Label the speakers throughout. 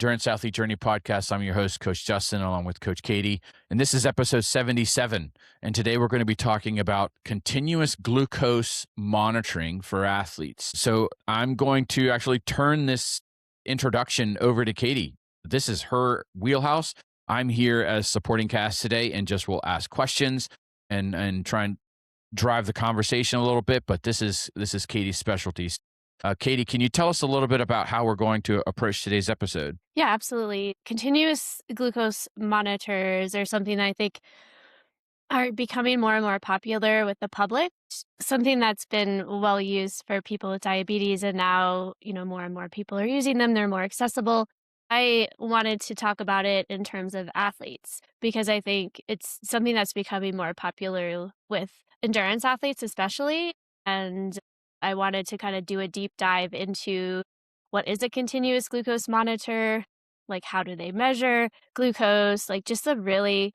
Speaker 1: Endurance Athlete Journey podcast. I'm your host, Coach Justin, along with Coach Katie. And this is episode 77. And today we're going to be talking about continuous glucose monitoring for athletes. So I'm going to actually turn this introduction over to Katie. This is her wheelhouse. I'm here as supporting cast today and just will ask questions and try and drive the conversation a little bit. But this is Katie's specialties. Katie, can you tell us a little bit about how we're going to approach today's episode?
Speaker 2: Yeah, absolutely. Continuous glucose monitors are something I think are becoming more and more popular with the public. Something that's been well used for people with diabetes, and now, more and more people are using them. They're more accessible. I wanted to talk about it in terms of athletes because I think it's something that's becoming more popular with endurance athletes, especially. And I wanted to kind of do a deep dive into what is a continuous glucose monitor, like how do they measure glucose, like just a really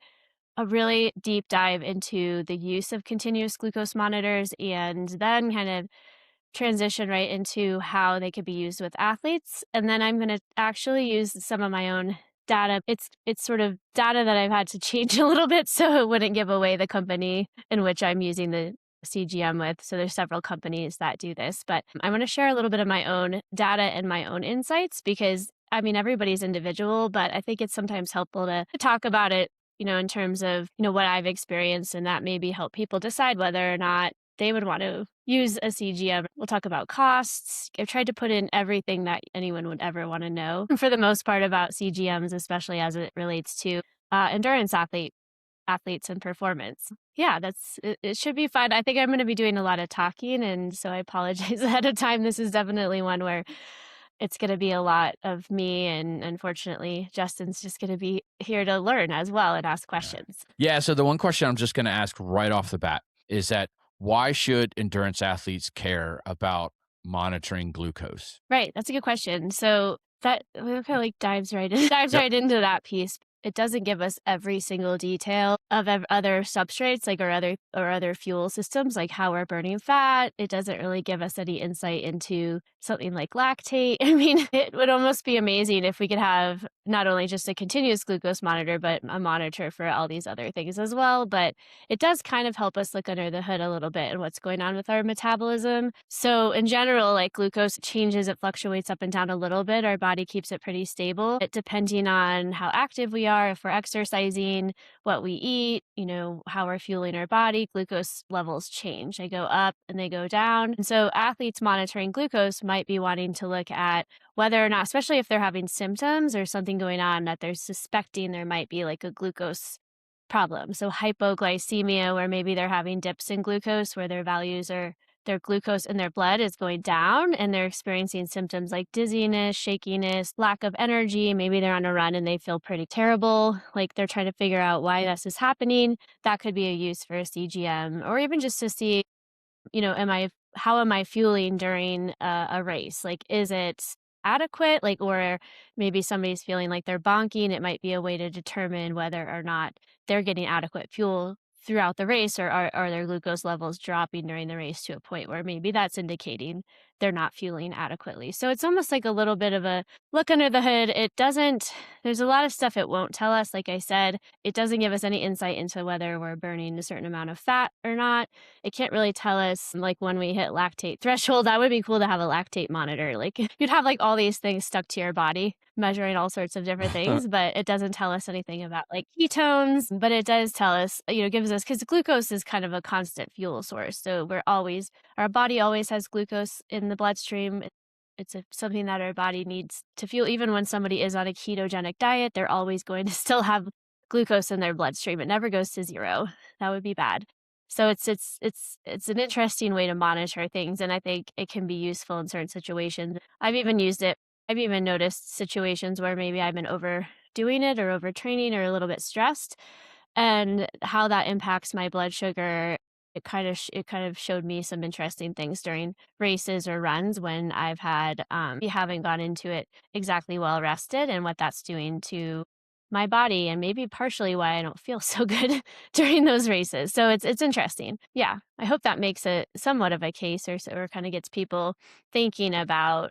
Speaker 2: deep dive into the use of continuous glucose monitors, and then kind of transition right into how they could be used with athletes. And then I'm going to actually use some of my own data. It's sort of data that I've had to change a little bit so it wouldn't give away the company in which I'm using the CGM with. So there's several companies that do this, but I want to share a little bit of my own data and my own insights because everybody's individual, but I think it's sometimes helpful to talk about it, in terms of, what I've experienced, and that maybe help people decide whether or not they would want to use a CGM. We'll talk about costs. I've tried to put in everything that anyone would ever want to know for the most part about CGMs, especially as it relates to endurance athletes and performance. Yeah, it should be fun. I think I'm going to be doing a lot of talking, and so I apologize ahead of time. This is definitely one where it's going to be a lot of me, and unfortunately, Justin's just going to be here to learn as well and ask questions.
Speaker 1: Yeah, so the one question I'm just going to ask right off the bat is that why should endurance athletes care about monitoring glucose?
Speaker 2: Right, that's a good question. So that kind of like dives right
Speaker 1: Yep.
Speaker 2: right into that piece. It doesn't give us every single detail of other substrates, like or other fuel systems, like how we're burning fat. It doesn't really give us any insight into something like lactate. It would almost be amazing if we could have not only just a continuous glucose monitor, but a monitor for all these other things as well. But it does kind of help us look under the hood a little bit and what's going on with our metabolism. So in general, like glucose changes, it fluctuates up and down a little bit. Our body keeps it pretty stable, depending on how active we are, if we're exercising, what we eat, how we're fueling our body. Glucose levels change. They go up and they go down. And so athletes monitoring glucose might be wanting to look at whether or not, especially if they're having symptoms or something going on that they're suspecting there might be like a glucose problem. So hypoglycemia, where maybe they're having dips in glucose, where their glucose in their blood is going down and they're experiencing symptoms like dizziness, shakiness, lack of energy. Maybe they're on a run and they feel pretty terrible, like they're trying to figure out why this is happening. That could be a use for a CGM, or even just to see, how am I fueling during a race? Like, is it adequate? Like, or maybe somebody's feeling like they're bonking. It might be a way to determine whether or not they're getting adequate fuel throughout the race, or are their glucose levels dropping during the race to a point where maybe that's indicating they're not fueling adequately. So it's almost like a little bit of a look under the hood. There's a lot of stuff it won't tell us. Like I said, it doesn't give us any insight into whether we're burning a certain amount of fat or not. It can't really tell us, like, when we hit lactate threshold. That would be cool to have a lactate monitor. Like, you'd have like all these things stuck to your body measuring all sorts of different things, but it doesn't tell us anything about like ketones. But it does tell us, gives us, because glucose is kind of a constant fuel source. So our body always has glucose in the bloodstream. It's something that our body needs to fuel. Even when somebody is on a ketogenic diet, they're always going to still have glucose in their bloodstream. It never goes to zero. That would be bad. So it's an interesting way to monitor things, and I think it can be useful in certain situations. I've even used it. I've even noticed situations where maybe I've been overdoing it or overtraining or a little bit stressed, and how that impacts my blood sugar. It kind of showed me some interesting things during races or runs when we haven't gone into it exactly well rested, and what that's doing to my body, and maybe partially why I don't feel so good during those races. So it's interesting. Yeah, I hope that makes it somewhat of a case, or kind of gets people thinking about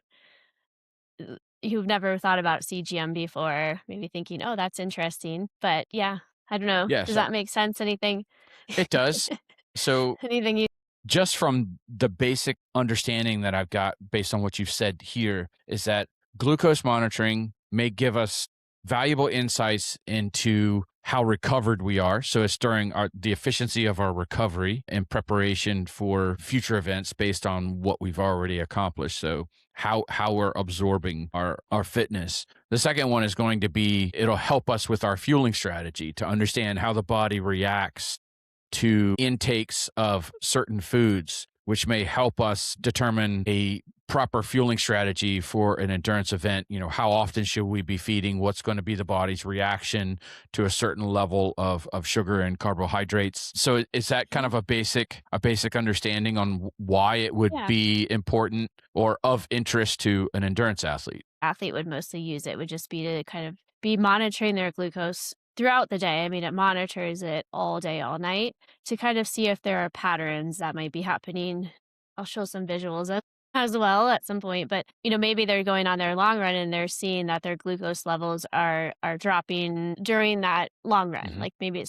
Speaker 2: who've never thought about CGM before, maybe thinking, "Oh, that's interesting." But yeah, I don't know.
Speaker 1: Yeah,
Speaker 2: Does
Speaker 1: so
Speaker 2: that make sense? Anything?
Speaker 1: it does. So
Speaker 2: Anything you
Speaker 1: just from the basic understanding that I've got based on what you've said here is that glucose monitoring may give us valuable insights into how recovered we are. So it's during the efficiency of our recovery in preparation for future events based on what we've already accomplished. So how we're absorbing our fitness. The second one is going to be it'll help us with our fueling strategy to understand how the body reacts to intakes of certain foods, which may help us determine a proper fueling strategy for an endurance event. You know, how often should we be feeding? What's going to be the body's reaction to a certain level of sugar and carbohydrates? So is that kind of a basic understanding on why it would
Speaker 2: Yeah.
Speaker 1: be important or of interest to an endurance athlete?
Speaker 2: Athlete would mostly use it would just be to kind of be monitoring their glucose throughout the day. I mean, it monitors it all day, all night to kind of see if there are patterns that might be happening. I'll show some visuals as well at some point, but maybe they're going on their long run and they're seeing that their glucose levels are dropping during that long run.
Speaker 1: Hmm.
Speaker 2: Like maybe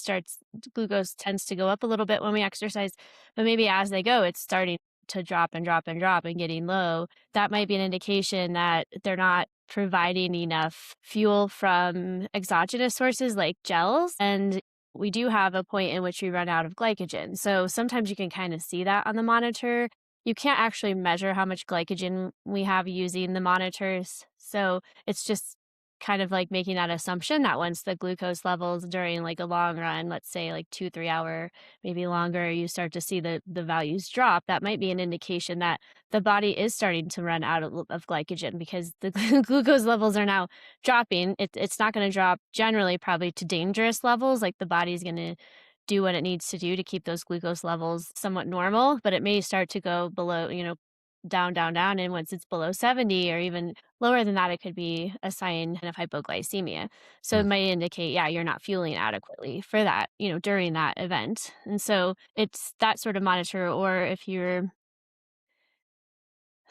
Speaker 2: glucose tends to go up a little bit when we exercise, but maybe as they go, it's starting to drop and drop and drop and getting low. That might be an indication that they're not providing enough fuel from exogenous sources like gels. And we do have a point in which we run out of glycogen. So sometimes you can kind of see that on the monitor. You can't actually measure how much glycogen we have using the monitors. So it's just kind of like making that assumption that once the glucose levels during like a long run, let's say like 2, 3 hour, maybe longer, you start to see the values drop. That might be an indication that the body is starting to run out of glycogen because the glucose levels are now dropping. It's not going to drop generally probably to dangerous levels. Like the body's going to do what it needs to do to keep those glucose levels somewhat normal, but it may start to go below, down, down, down. And once it's below 70 or even lower than that, it could be a sign of hypoglycemia. So it might indicate, yeah, you're not fueling adequately for that, during that event. And so it's that sort of monitor, or if you're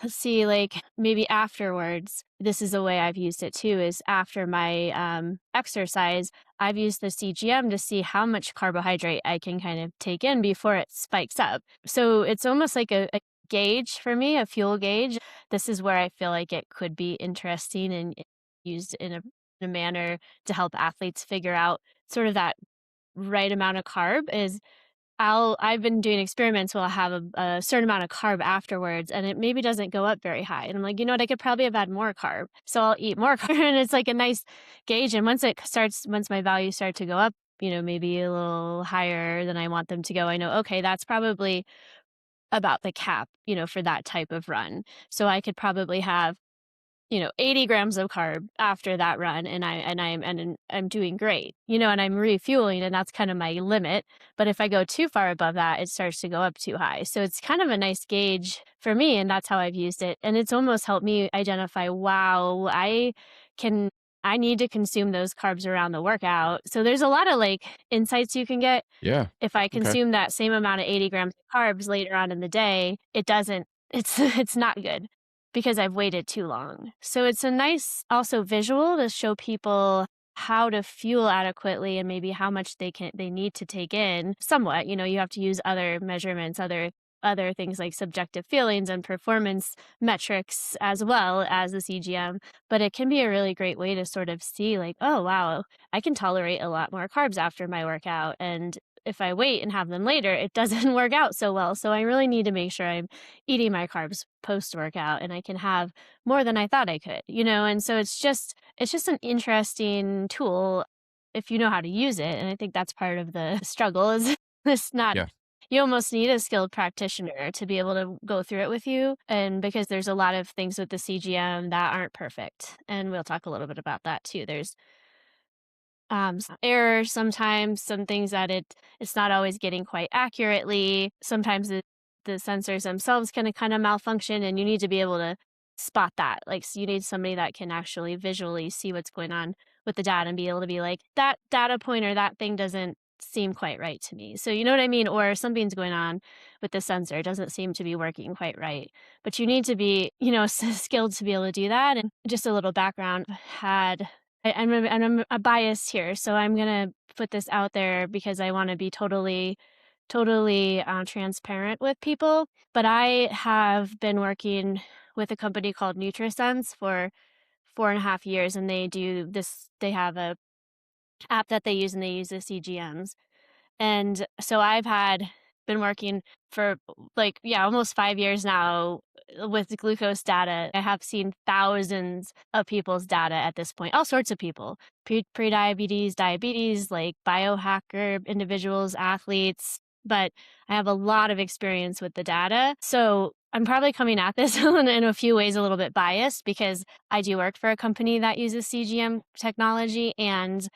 Speaker 2: let's see, like, maybe afterwards, this is a way I've used it too, is after my, exercise, I've used the CGM to see how much carbohydrate I can kind of take in before it spikes up. So it's almost like a gauge for me, a fuel gauge. This is where I feel like it could be interesting and used in a manner to help athletes figure out sort of that right amount of carb is I've been doing experiments where I'll have a certain amount of carb afterwards, and it maybe doesn't go up very high. And I'm like, you know what? I could probably have had more carb, so I'll eat more carb, and it's like a nice gauge. And once my values start to go up, maybe a little higher than I want them to go, I know, okay, that's probably about the cap, for that type of run. So I could probably have 80 grams of carb after that run and I'm doing great, and I'm refueling and that's kind of my limit. But if I go too far above that, it starts to go up too high. So it's kind of a nice gauge for me. And that's how I've used it. And it's almost helped me identify, wow, can, I need to consume those carbs around the workout. So there's a lot of like insights you can get
Speaker 1: Yeah.
Speaker 2: if I
Speaker 1: Okay.
Speaker 2: consume that same amount of 80 grams of carbs later on in the day, it doesn't it's it's not good because I've waited too long. So it's a nice also visual to show people how to fuel adequately and maybe how much they need to take in somewhat. You have to use other measurements, other things like subjective feelings and performance metrics as well as the CGM, but it can be a really great way to sort of see like, oh wow, I can tolerate a lot more carbs after my workout, and if I wait and have them later, it doesn't work out so well. So I really need to make sure I'm eating my carbs post workout and I can have more than I thought I could, And so it's just an interesting tool if you know how to use it. And I think that's part of the struggle is it's not
Speaker 1: Yeah.
Speaker 2: you almost need a skilled practitioner to be able to go through it with you. And because there's a lot of things with the CGM that aren't perfect. And we'll talk a little bit about that too. There's some errors sometimes, some things that it's not always getting quite accurately. Sometimes the sensors themselves can kind of malfunction, and you need to be able to spot that. Like, so you need somebody that can actually visually see what's going on with the data and be able to be like, that data point or that thing doesn't seem quite right to me. So you know what I mean? Or something's going on with the sensor. It doesn't seem to be working quite right. But you need to be, skilled to be able to do that. And just a little background had I'm a bias here, so I'm gonna put this out there because I want to be totally transparent with people. But I have been working with a company called NutriSense for 4.5 years, and they do this. They have a app that they use, and they use the CGMs. And so I've had been working for like, yeah, almost 5 years now with glucose data. I have seen thousands of people's data at this point, all sorts of people, pre-diabetes, diabetes, like biohacker individuals, athletes. But I have a lot of experience with the data. So I'm probably coming at this in a few ways a little bit biased because I do work for a company that uses CGM technology, and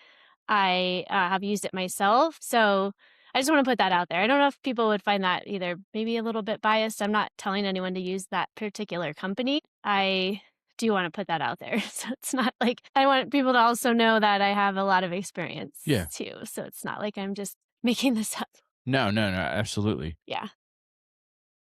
Speaker 2: I have used it myself. So I just want to put that out there. I don't know if people would find that either maybe a little bit biased. I'm not telling anyone to use that particular company. I do want to put that out there. So it's not like I want people to also know that I have a lot of experience
Speaker 1: Yeah.
Speaker 2: too. So it's not like I'm just making this up.
Speaker 1: No, no, no, absolutely.
Speaker 2: Yeah.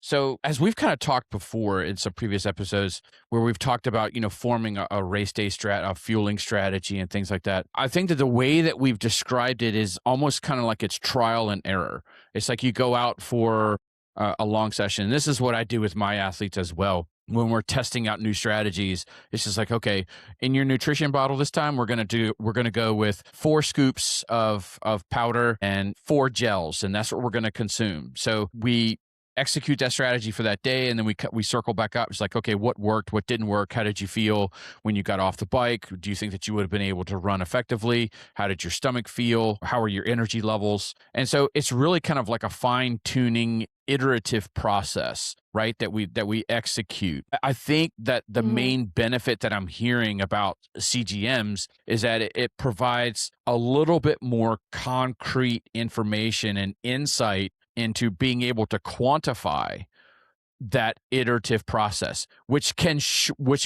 Speaker 1: So, as we've kind of talked before in some previous episodes where we've talked about, forming a race day a fueling strategy and things like that, I think that the way that we've described it is almost kind of like it's trial and error. It's like you go out for a long session. And this is what I do with my athletes as well. When we're testing out new strategies, it's just like, okay, in your nutrition bottle this time, we're gonna go with 4 scoops of powder and 4 gels, and that's what we're gonna consume. So we execute that strategy for that day, and then we circle back up. It's like, okay, what worked, what didn't work, how did you feel when you got off the bike? Do you think that you would have been able to run effectively? How did your stomach feel? How are your energy levels? And so it's really kind of like a fine-tuning iterative process, right, that we execute. I think that the main benefit that I'm hearing about CGMs is that it provides a little bit more concrete information and insight into being able to quantify that iterative process, which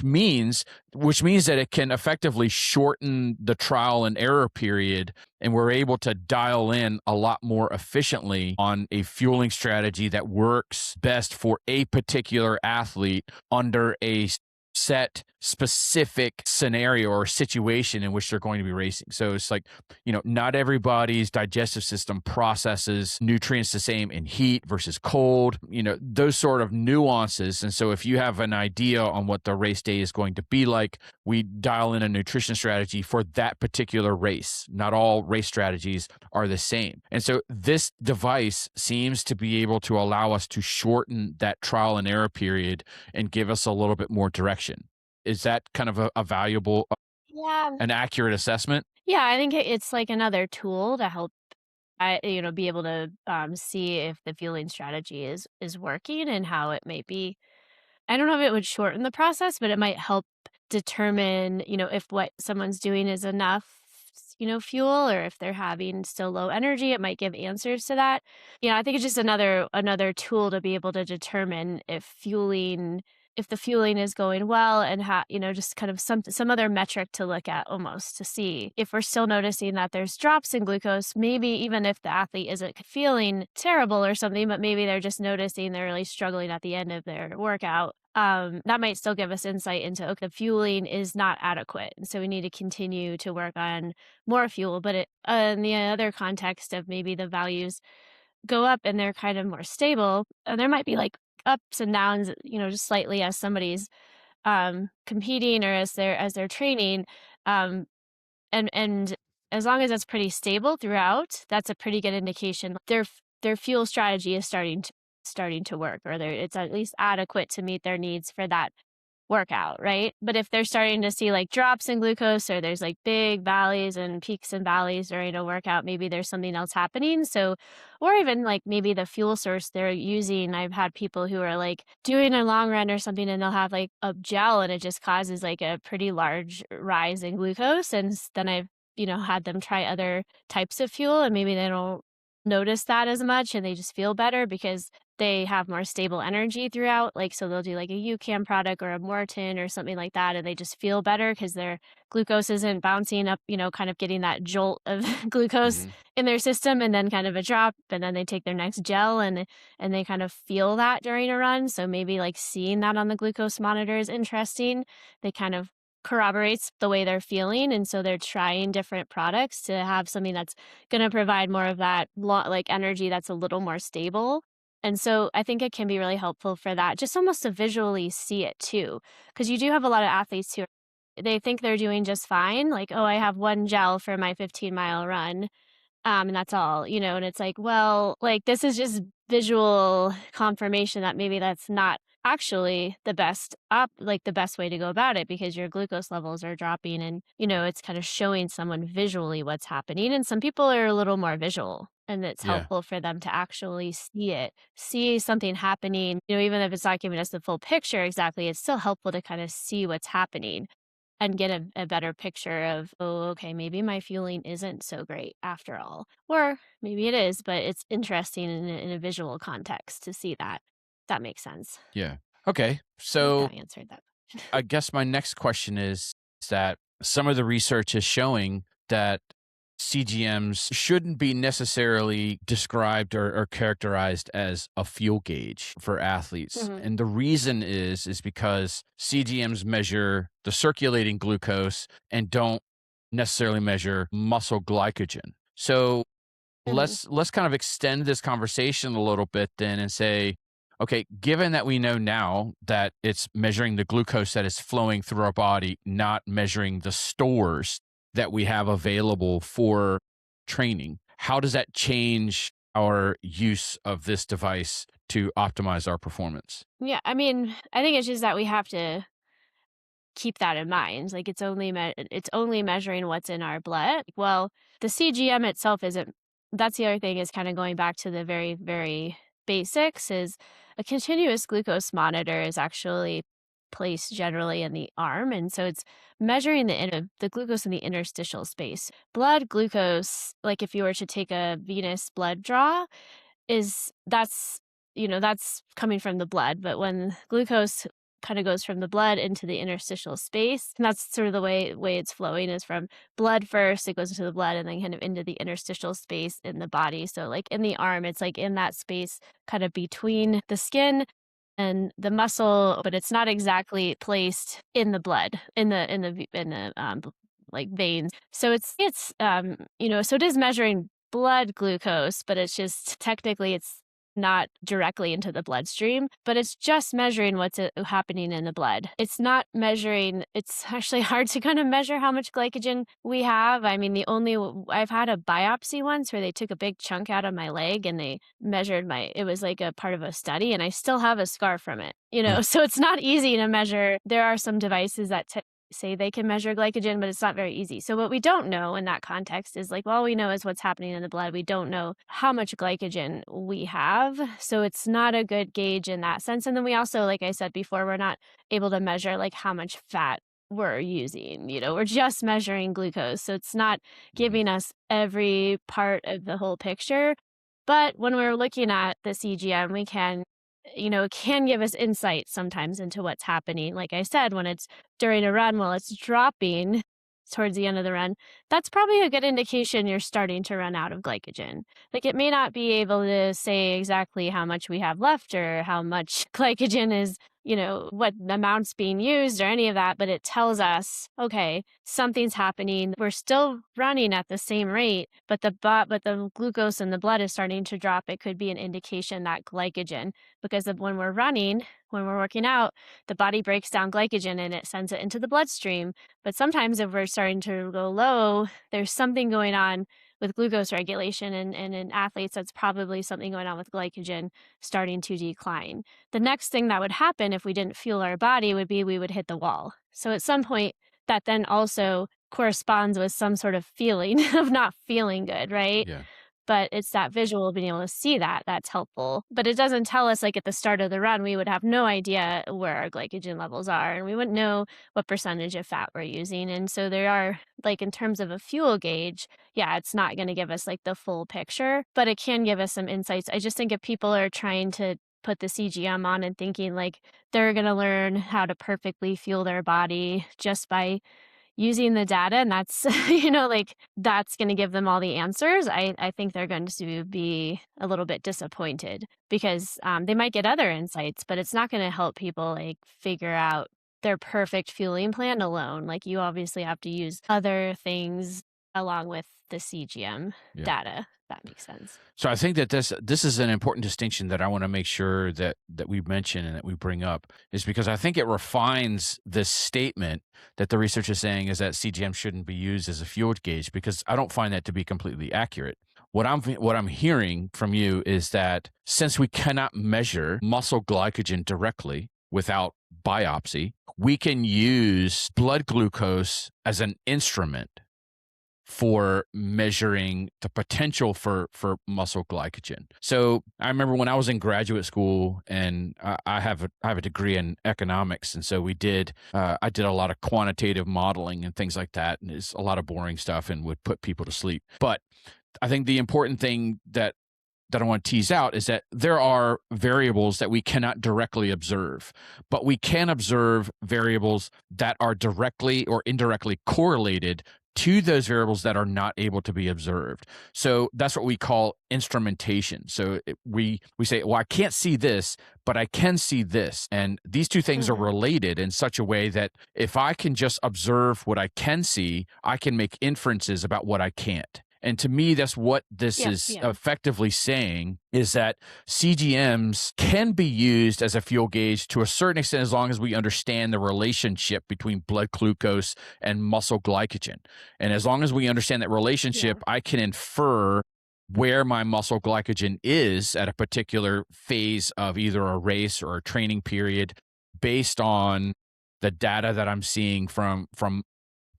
Speaker 1: means that it can effectively shorten the trial and error period, and we're able to dial in a lot more efficiently on a fueling strategy that works best for a particular athlete under a set specific scenario or situation in which they're going to be racing. So it's like, not everybody's digestive system processes nutrients the same in heat versus cold, those sort of nuances. And so if you have an idea on what the race day is going to be like, we dial in a nutrition strategy for that particular race. Not all race strategies are the same. And so this device seems to be able to allow us to shorten that trial and error period and give us a little bit more direction. Is that kind of a valuable,
Speaker 2: Yeah.
Speaker 1: an accurate assessment?
Speaker 2: Yeah. I think it's like another tool to help be able to see if the fueling strategy is working and how it might be. I don't know if it would shorten the process, but it might help determine, if what someone's doing is enough, fuel, or if they're having still low energy, it might give answers to that. I think it's just another tool to be able to determine if the fueling is going well, and how, just kind of some other metric to look at almost to see if we're still noticing that there's drops in glucose, maybe even if the athlete isn't feeling terrible or something, but maybe they're just noticing they're really struggling at the end of their workout. That might still give us insight into, okay, the fueling is not adequate. And so we need to continue to work on more fuel. But in the other context of maybe the values go up and they're kind of more stable, there might be like ups and downs, just slightly as somebody's competing or as they're training. Um, and as long as that's pretty stable throughout, that's a pretty good indication their fuel strategy is starting to work, or it's at least adequate to meet their needs for that workout, right? But if they're starting to see like drops in glucose, or there's like big valleys and peaks and valleys during a workout, maybe there's something else happening. So, or even like maybe the fuel source they're using. I've had people who are like doing a long run or something, and they'll have like a gel, and it just causes like a pretty large rise in glucose. And then I've, had them try other types of fuel, and maybe they don't notice that as much, and they just feel better because they have more stable energy throughout. Like, so they'll do like a UCAM product or a Morton or something like that, and they just feel better because their glucose isn't bouncing up, kind of getting that jolt of glucose
Speaker 1: Hmm.
Speaker 2: in their system and then kind of a drop. And then they take their next gel and they kind of feel that during a run. So maybe like seeing that on the glucose monitor is interesting. They kind of corroborates the way they're feeling. And so they're trying different products to have something that's going to provide more of that like energy that's a little more stable. And so I think it can be really helpful for that, just almost to visually see it too. Because you do have a lot of athletes who they think they're doing just fine. Like, oh, I have one gel for my 15-mile run. And that's all, and it's like, well, like this is just visual confirmation that maybe that's not actually the best like the best way to go about it because your glucose levels are dropping and it's kind of showing someone visually what's happening. And some people are a little more visual and it's
Speaker 1: Yeah.
Speaker 2: helpful for them to actually see something happening, even if it's not giving us the full picture exactly, it's still helpful to kind of see what's happening and get a better picture of, oh, okay, maybe my fueling isn't so great after all. Or maybe it is, but it's interesting in a visual context to see that. That makes sense.
Speaker 1: Yeah. Okay.
Speaker 2: I think
Speaker 1: So
Speaker 2: that answered that.
Speaker 1: I guess my next question is that some of the research is showing that CGMs shouldn't be necessarily described or characterized as a fuel gauge for athletes.
Speaker 2: Mhm.
Speaker 1: And the reason is because CGMs measure the circulating glucose and don't necessarily measure muscle glycogen. So
Speaker 2: Mhm.
Speaker 1: let's kind of extend this conversation a little bit then and say, okay, given that we know now that it's measuring the glucose that is flowing through our body, not measuring the stores that we have available for training, how does that change our use of this device to optimize our performance?
Speaker 2: Yeah, I mean, I think it's just that we have to keep that in mind. Like it's only measuring what's in our blood. Well, the CGM itself isn't. That's the other thing is kind of going back to the very very basics. Is a continuous glucose monitor is actually placed generally in the arm, and so it's measuring the glucose in the interstitial space. Blood glucose, like if you were to take a venous blood draw, that's coming from the blood, but when glucose kind of goes from the blood into the interstitial space, and that's sort of the way it's flowing is from blood first, it goes into the blood and then kind of into the interstitial space in the body. So like in the arm, it's like in that space kind of between the skin and the muscle, but it's not exactly placed in the blood, like veins. So so it is measuring blood glucose, but it's just technically it's not directly into the bloodstream, but it's just measuring what's happening in the blood. It's not measuring, it's actually hard to kind of measure how much glycogen we have. I mean, I've had a biopsy once where they took a big chunk out of my leg and they measured it was like a part of a study and I still have a scar from it, so it's not easy to measure. There are some devices that say they can measure glycogen, but it's not very easy. So what we don't know in that context is like, well, all we know is what's happening in the blood. We don't know how much glycogen we have. So it's not a good gauge in that sense. And then we also, like I said before, we're not able to measure like how much fat we're using. We're just measuring glucose. So it's not
Speaker 1: Mhm.
Speaker 2: giving us every part of the whole picture. But when we're looking at the CGM, we can it can give us insight sometimes into what's happening. Like I said, when it's during a run while it's dropping towards the end of the run, that's probably a good indication you're starting to run out of glycogen. Like it may not be able to say exactly how much we have left or how much glycogen is, what amount's being used or any of that, but it tells us, okay, something's happening. We're still running at the same rate, but the glucose in the blood is starting to drop. It could be an indication that glycogen, because when we're running, when we're working out, the body breaks down glycogen and it sends it into the bloodstream. But sometimes if we're starting to go low, there's something going on with glucose regulation. And in athletes, that's probably something going on with glycogen starting to decline. The next thing that would happen if we didn't fuel our body would be we would hit the wall. So at some point, that then also corresponds with some sort of feeling of not feeling good, right?
Speaker 1: Yeah.
Speaker 2: But it's that visual of being able to see that's helpful. But it doesn't tell us, like, at the start of the run, we would have no idea where our glycogen levels are, and we wouldn't know what percentage of fat we're using. And so there are, like, in terms of a fuel gauge, yeah, it's not gonna give us, like, the full picture, but it can give us some insights. I just think if people are trying to put the CGM on and thinking like they're going to learn how to perfectly fuel their body just by using the data, and that's like that's going to give them all the answers. I think they're going to be a little bit disappointed because they might get other insights, but it's not going to help people like figure out their perfect fueling plan alone. Like you obviously have to use other things along with the CGM
Speaker 1: Yeah.
Speaker 2: data. If that makes sense.
Speaker 1: So I think that this is an important distinction that I want to make sure that we mention and that we bring up, is because I think it refines this statement that the research is saying is that CGM shouldn't be used as a fuel gauge, because I don't find that to be completely accurate. What I'm hearing from you is that since we cannot measure muscle glycogen directly without biopsy, we can use blood glucose as an instrument for measuring the potential for muscle glycogen. So I remember when I was in graduate school, and I have a degree in economics, and so I did a lot of quantitative modeling and things like that, and it's a lot of boring stuff and would put people to sleep. But I think the important thing that I want to tease out is that there are variables that we cannot directly observe, but we can observe variables that are directly or indirectly correlated to those variables that are not able to be observed. So that's what we call instrumentation. So we say, well, I can't see this, but I can see this. And these two things are
Speaker 2: Mhm.
Speaker 1: related in such a way that if I can just observe what I can see, I can make inferences about what I can't. And to me, that's what this
Speaker 2: Yep.
Speaker 1: is
Speaker 2: Yeah.
Speaker 1: effectively saying, is that CGMs can be used as a fuel gauge to a certain extent, as long as we understand the relationship between blood glucose and muscle glycogen. And as long as we understand that
Speaker 2: Yeah.
Speaker 1: relationship, I can infer where my muscle glycogen is at a particular phase of either a race or a training period, based on the data that I'm seeing from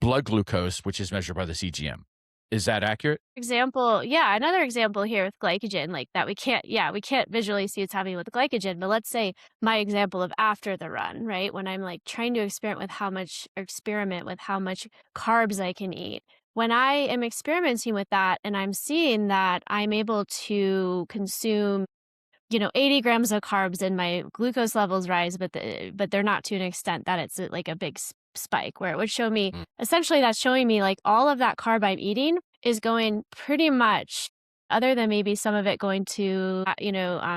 Speaker 1: blood glucose, which is measured by the CGM. Is that accurate?
Speaker 2: Example, yeah, another example here with glycogen, like that we can't visually see what's happening with glycogen, but let's say my example of after the run, right? When I'm like trying to experiment with how much carbs I can eat. When I am experimenting with that and I'm seeing that I'm able to consume 80 grams of carbs and my glucose levels rise, but they're not to an extent that it's like a big spike where it would show me,
Speaker 1: Mm.
Speaker 2: essentially that's showing me like all of that carb I'm eating is going pretty much, other than maybe some of it going to,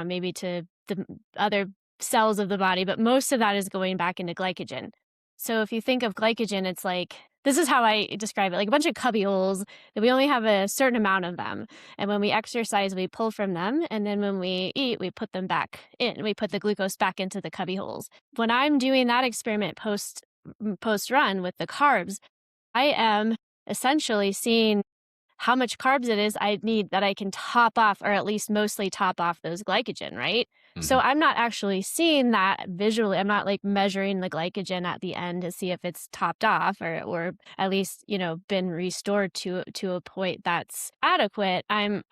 Speaker 2: maybe to the other cells of the body, but most of that is going back into glycogen. So if you think of glycogen, it's like, this is how I describe it, like a bunch of cubby holes that we only have a certain amount of them. And when we exercise, we pull from them. And then when we eat, we put them back in. We put the glucose back into the cubby holes. When I'm doing that experiment post run with the carbs, I am essentially seeing how much carbs it is I need that I can top off, or at least mostly top off those glycogen, right? So
Speaker 1: Mhm.
Speaker 2: I'm not actually seeing that visually. I'm not like measuring the glycogen at the end to see if it's topped off, or at least, been restored to a point that's adequate. I'm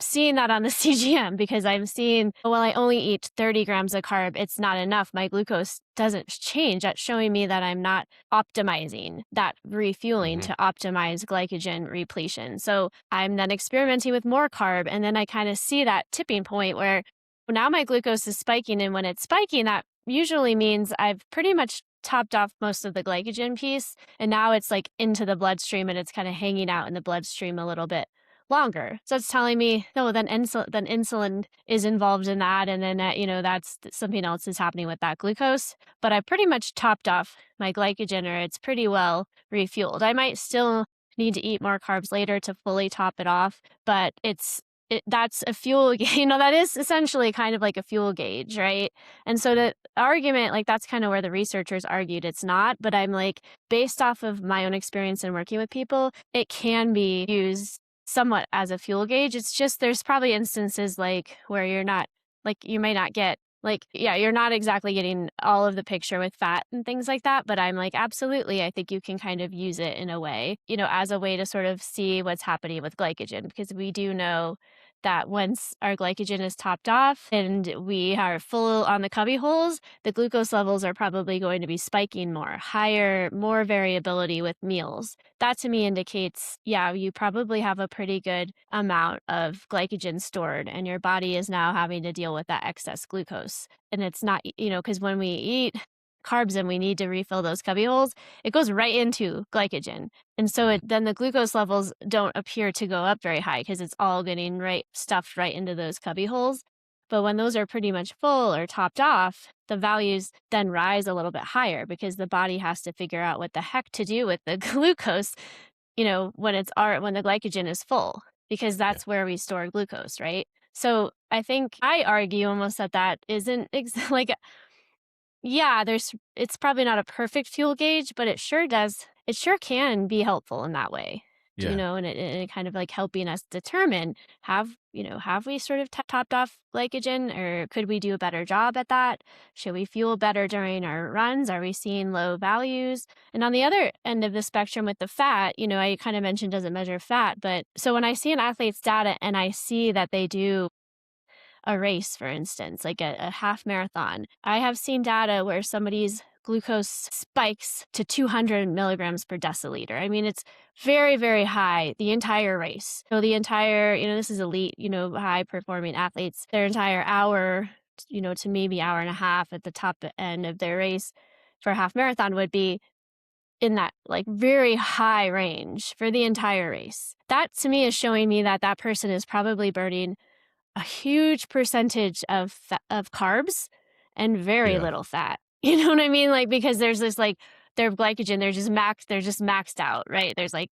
Speaker 2: seeing that on the CGM because I'm seeing, well, I only eat 30 grams of carb. It's not enough. My glucose doesn't change. That's showing me that I'm not optimizing that refueling
Speaker 1: Mhm.
Speaker 2: to optimize glycogen repletion. So I'm then experimenting with more carb. And then I kind of see that tipping point where now my glucose is spiking. And when it's spiking, that usually means I've pretty much topped off most of the glycogen piece. And now it's like into the bloodstream and it's kind of hanging out in the bloodstream a little bit longer. So it's telling me, no, then insulin is involved in that, and then that's something else is happening with that glucose. But I pretty much topped off my glycogen, or it's pretty well refueled. I might still need to eat more carbs later to fully top it off, but that's a fuel. That is essentially kind of like a fuel gauge, right? And so the argument, like that's kind of where the researchers argued it's not. But I'm like, based off of my own experience in working with people, it can be used somewhat as a fuel gauge. It's just there's probably instances like where you're not, like you may not get, like, yeah, you're not exactly getting all of the picture with fat and things like that. But I'm like, absolutely, I think you can kind of use it in a way, as a way to sort of see what's happening with glycogen, because we do know that once our glycogen is topped off and we are full on the cubby holes, the glucose levels are probably going to be spiking more, higher, more variability with meals. That to me indicates, yeah, you probably have a pretty good amount of glycogen stored, and your body is now having to deal with that excess glucose. And it's not, because when we eat carbs and we need to refill those cubby holes, it goes right into glycogen. And so then the glucose levels don't appear to go up very high because it's all getting stuffed right into those cubby holes. But when those are pretty much full or topped off, the values then rise a little bit higher because the body has to figure out what the heck to do with the glucose, when when the glycogen is full, because
Speaker 1: Yeah.
Speaker 2: that's where we store glucose, right? So I think I argue almost that isn't like, yeah, it's probably not a perfect fuel gauge, but it sure can be helpful in that way.
Speaker 1: Yeah.
Speaker 2: And it kind of like helping us determine, have we sort of topped off glycogen, or could we do a better job at that? Should we fuel better during our runs? Are we seeing low values? And on the other end of the spectrum with the fat, I kind of mentioned doesn't measure fat, but so when I see an athlete's data and I see that they do a race, for instance, like a half marathon, I have seen data where somebody's glucose spikes to 200 milligrams per deciliter. I mean, it's very, very high the entire race. So the entire, this is elite, high performing athletes, their entire hour, to maybe hour and a half at the top end of their race for a half marathon would be in that like very high range for the entire race. That to me is showing me that that person is probably burning a huge percentage of carbs and very
Speaker 1: Yeah.
Speaker 2: little fat. You know what I mean? Like, because there's this like their glycogen, they're just maxed out, right? There's like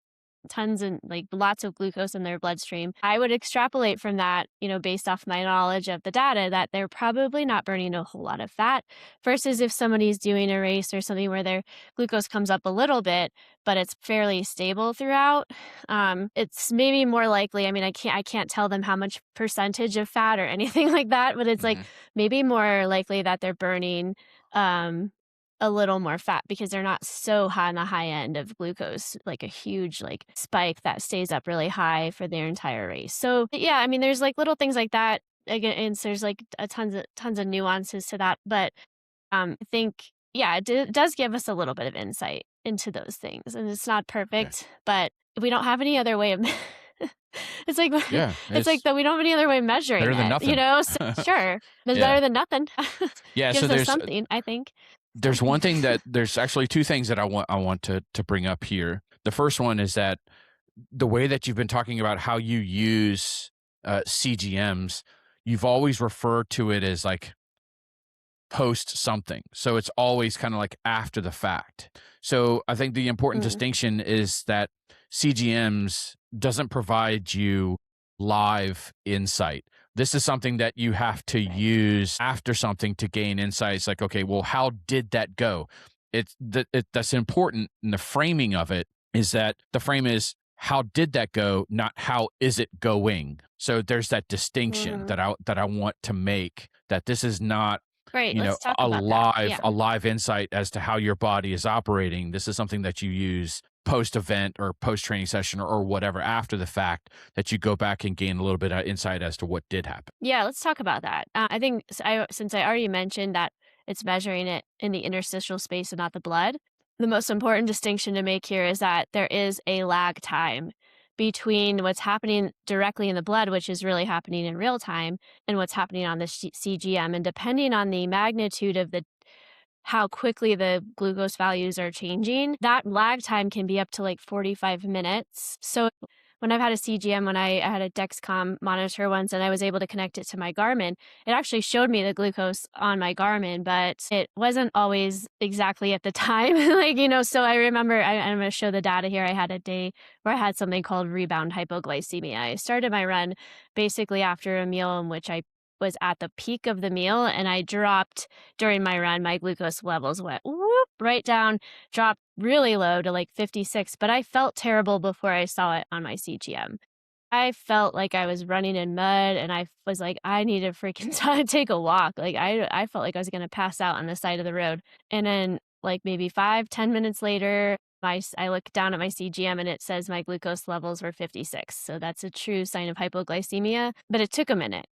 Speaker 2: tons and like lots of glucose in their bloodstream. I would extrapolate from that, based off my knowledge of the data, that they're probably not burning a whole lot of fat versus if somebody's doing a race or something where their glucose comes up a little bit, but it's fairly stable throughout. It's maybe more likely. I mean, I can't tell them how much percentage of fat or anything like that, but it's like
Speaker 1: Hmm.
Speaker 2: maybe more likely that they're burning um a little more fat because they're not so high on the high end of glucose, like a huge like spike that stays up really high for their entire race. So yeah, I mean, there's like little things like that. Again, and so there's like tons of nuances to that, but I think yeah, does give us a little bit of insight into those things, and it's not
Speaker 1: Okay.
Speaker 2: perfect, but we don't have any other way of. It's like
Speaker 1: Yeah.
Speaker 2: it's like
Speaker 1: It's
Speaker 2: that we don't have any other way of measuring
Speaker 1: better than
Speaker 2: it,
Speaker 1: nothing.
Speaker 2: So sure, it's
Speaker 1: Yeah.
Speaker 2: better than nothing.
Speaker 1: Yeah. So
Speaker 2: Gives us something, I think. So.
Speaker 1: there's one thing that there's actually two things that I want to bring up here. The first one is that the way that you've been talking about how you use CGMs, you've always referred to it as like post something. So it's always kind of like after the fact. So I think the important
Speaker 2: Mm,
Speaker 1: distinction is that CGMs doesn't provide you live insight. This is something that you have to
Speaker 2: right.
Speaker 1: use after something to gain insights like, okay, well, how did that go? That's important in the framing of it, is that the frame is how did that go, not how is it going. So there's that distinction
Speaker 2: Mhm.
Speaker 1: that I want to make, that this is not
Speaker 2: Great, let's talk
Speaker 1: a
Speaker 2: about that. Yeah.
Speaker 1: live insight as to how your body is operating. This is something that you use post event or post training session or whatever after the fact, that you go back and gain a little bit of insight as to what did happen.
Speaker 2: Yeah, let's talk about that. I think since I already mentioned that it's measuring it in the interstitial space and not the blood, the most important distinction to make here is that there is a lag time between what's happening directly in the blood, which is really happening in real time, and what's happening on the CGM. And depending on the magnitude of the how quickly the glucose values are changing, that lag time can be up to like 45 minutes. So when I've had a CGM, when I had a Dexcom monitor once and I was able to connect it to my Garmin, it actually showed me the glucose on my Garmin, but it wasn't always exactly at the time. So I remember, I'm going to show the data here. I had a day where I had something called rebound hypoglycemia. I started my run basically after a meal in which I was at the peak of the meal, and I dropped during my run. My glucose levels went whoop right down, dropped really low to like 56, but I felt terrible before I saw it on my CGM. I felt like I was running in mud, and I was like, I need to freaking take a walk. Like I felt like I was going to pass out on the side of the road. And then like maybe 5, 10 minutes later, I look down at my CGM and it says my glucose levels were 56. So that's a true sign of hypoglycemia. But it took a minute,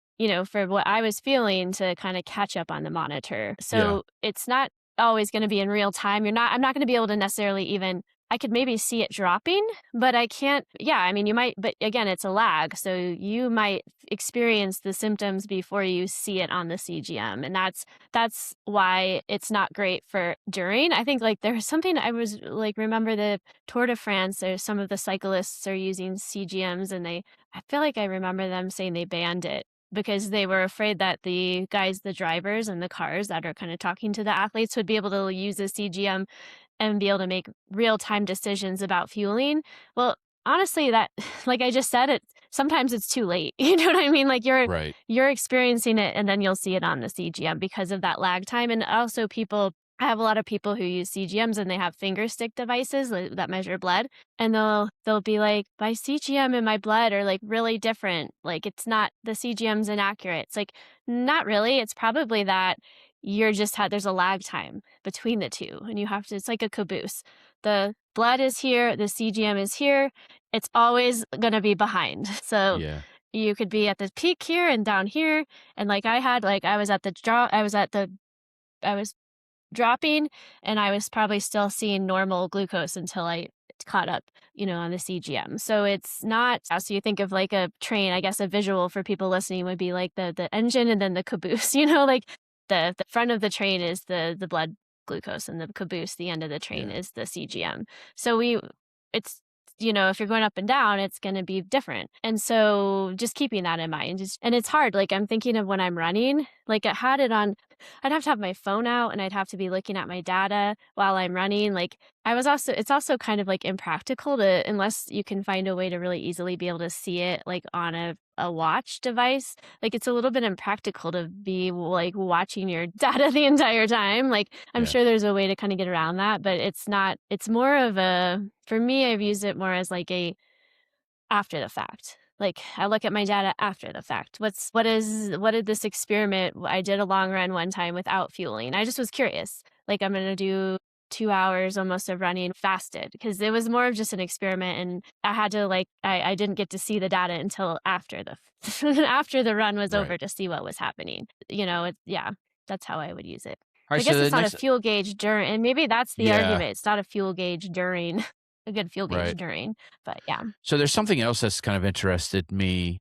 Speaker 2: for what I was feeling to kind of catch up on the monitor.
Speaker 1: Yeah.
Speaker 2: So it's not always going to be in real time. I'm not going to be able to necessarily even, I could maybe see it dropping, but I can't. Yeah, I mean, you might, but again, it's a lag. So you might experience the symptoms before you see it on the CGM. And that's why it's not great for during. I think like there's something I was like, remember the Tour de France, there's some of the cyclists are using CGMs and I feel like I remember them saying they banned it because they were afraid that the drivers and the cars that are kind of talking to the athletes would be able to use a CGM and be able to make real-time decisions about fueling. Well, honestly, that like I just said, sometimes it's too late. You know what I mean? Like
Speaker 1: Right.
Speaker 2: you're experiencing it and then you'll see it on the CGM because of that lag time. And also I have a lot of people who use CGMs and they have finger stick devices that measure blood. And they'll be like, my CGM and my blood are like really different. Like it's not the CGM's inaccurate. It's like, not really. It's probably that there's a lag time between the two and it's like a caboose. The blood is here, the CGM is here. It's always going to be behind. So
Speaker 1: Yeah.
Speaker 2: you could be at the peak here and down here. And like I was at the I was dropping and I was probably still seeing normal glucose until I caught up, on the CGM. So it's not, so you think of like a train, I guess a visual for people listening would be like the engine and then the caboose, like the front of the train is the blood glucose and the caboose, the end of the train
Speaker 1: Yeah.
Speaker 2: is the CGM. So it's, if you're going up and down, it's going to be different. And so just keeping that in mind. And it's hard. Like I'm thinking of when I'm running, like I'd have to have my phone out and I'd have to be looking at my data while I'm running. Like it's also kind of like impractical unless you can find a way to really easily be able to see it like on a watch device. Like it's a little bit impractical to be like watching your data the entire time. Like I'm
Speaker 1: Yeah.
Speaker 2: sure there's a way to kind of get around that, but it's more of for me, I've used it more as like after the fact. Like I look at my data after the fact. What did this experiment? I did a long run one time without fueling. I just was curious. Like I'm going to do 2 hours almost of running fasted because it was more of just an experiment and I had to I didn't get to see the data until after after the run was
Speaker 1: Right.
Speaker 2: over to see what was happening. Yeah, that's how I would use it.
Speaker 1: All right.
Speaker 2: I
Speaker 1: So
Speaker 2: guess
Speaker 1: the
Speaker 2: it's not a
Speaker 1: next,
Speaker 2: fuel gauge during, and maybe that's the
Speaker 1: yeah.
Speaker 2: argument. It's not a fuel gauge during, a good fuel gauge
Speaker 1: Right.
Speaker 2: during, but yeah.
Speaker 1: So there's something else that's kind of interested me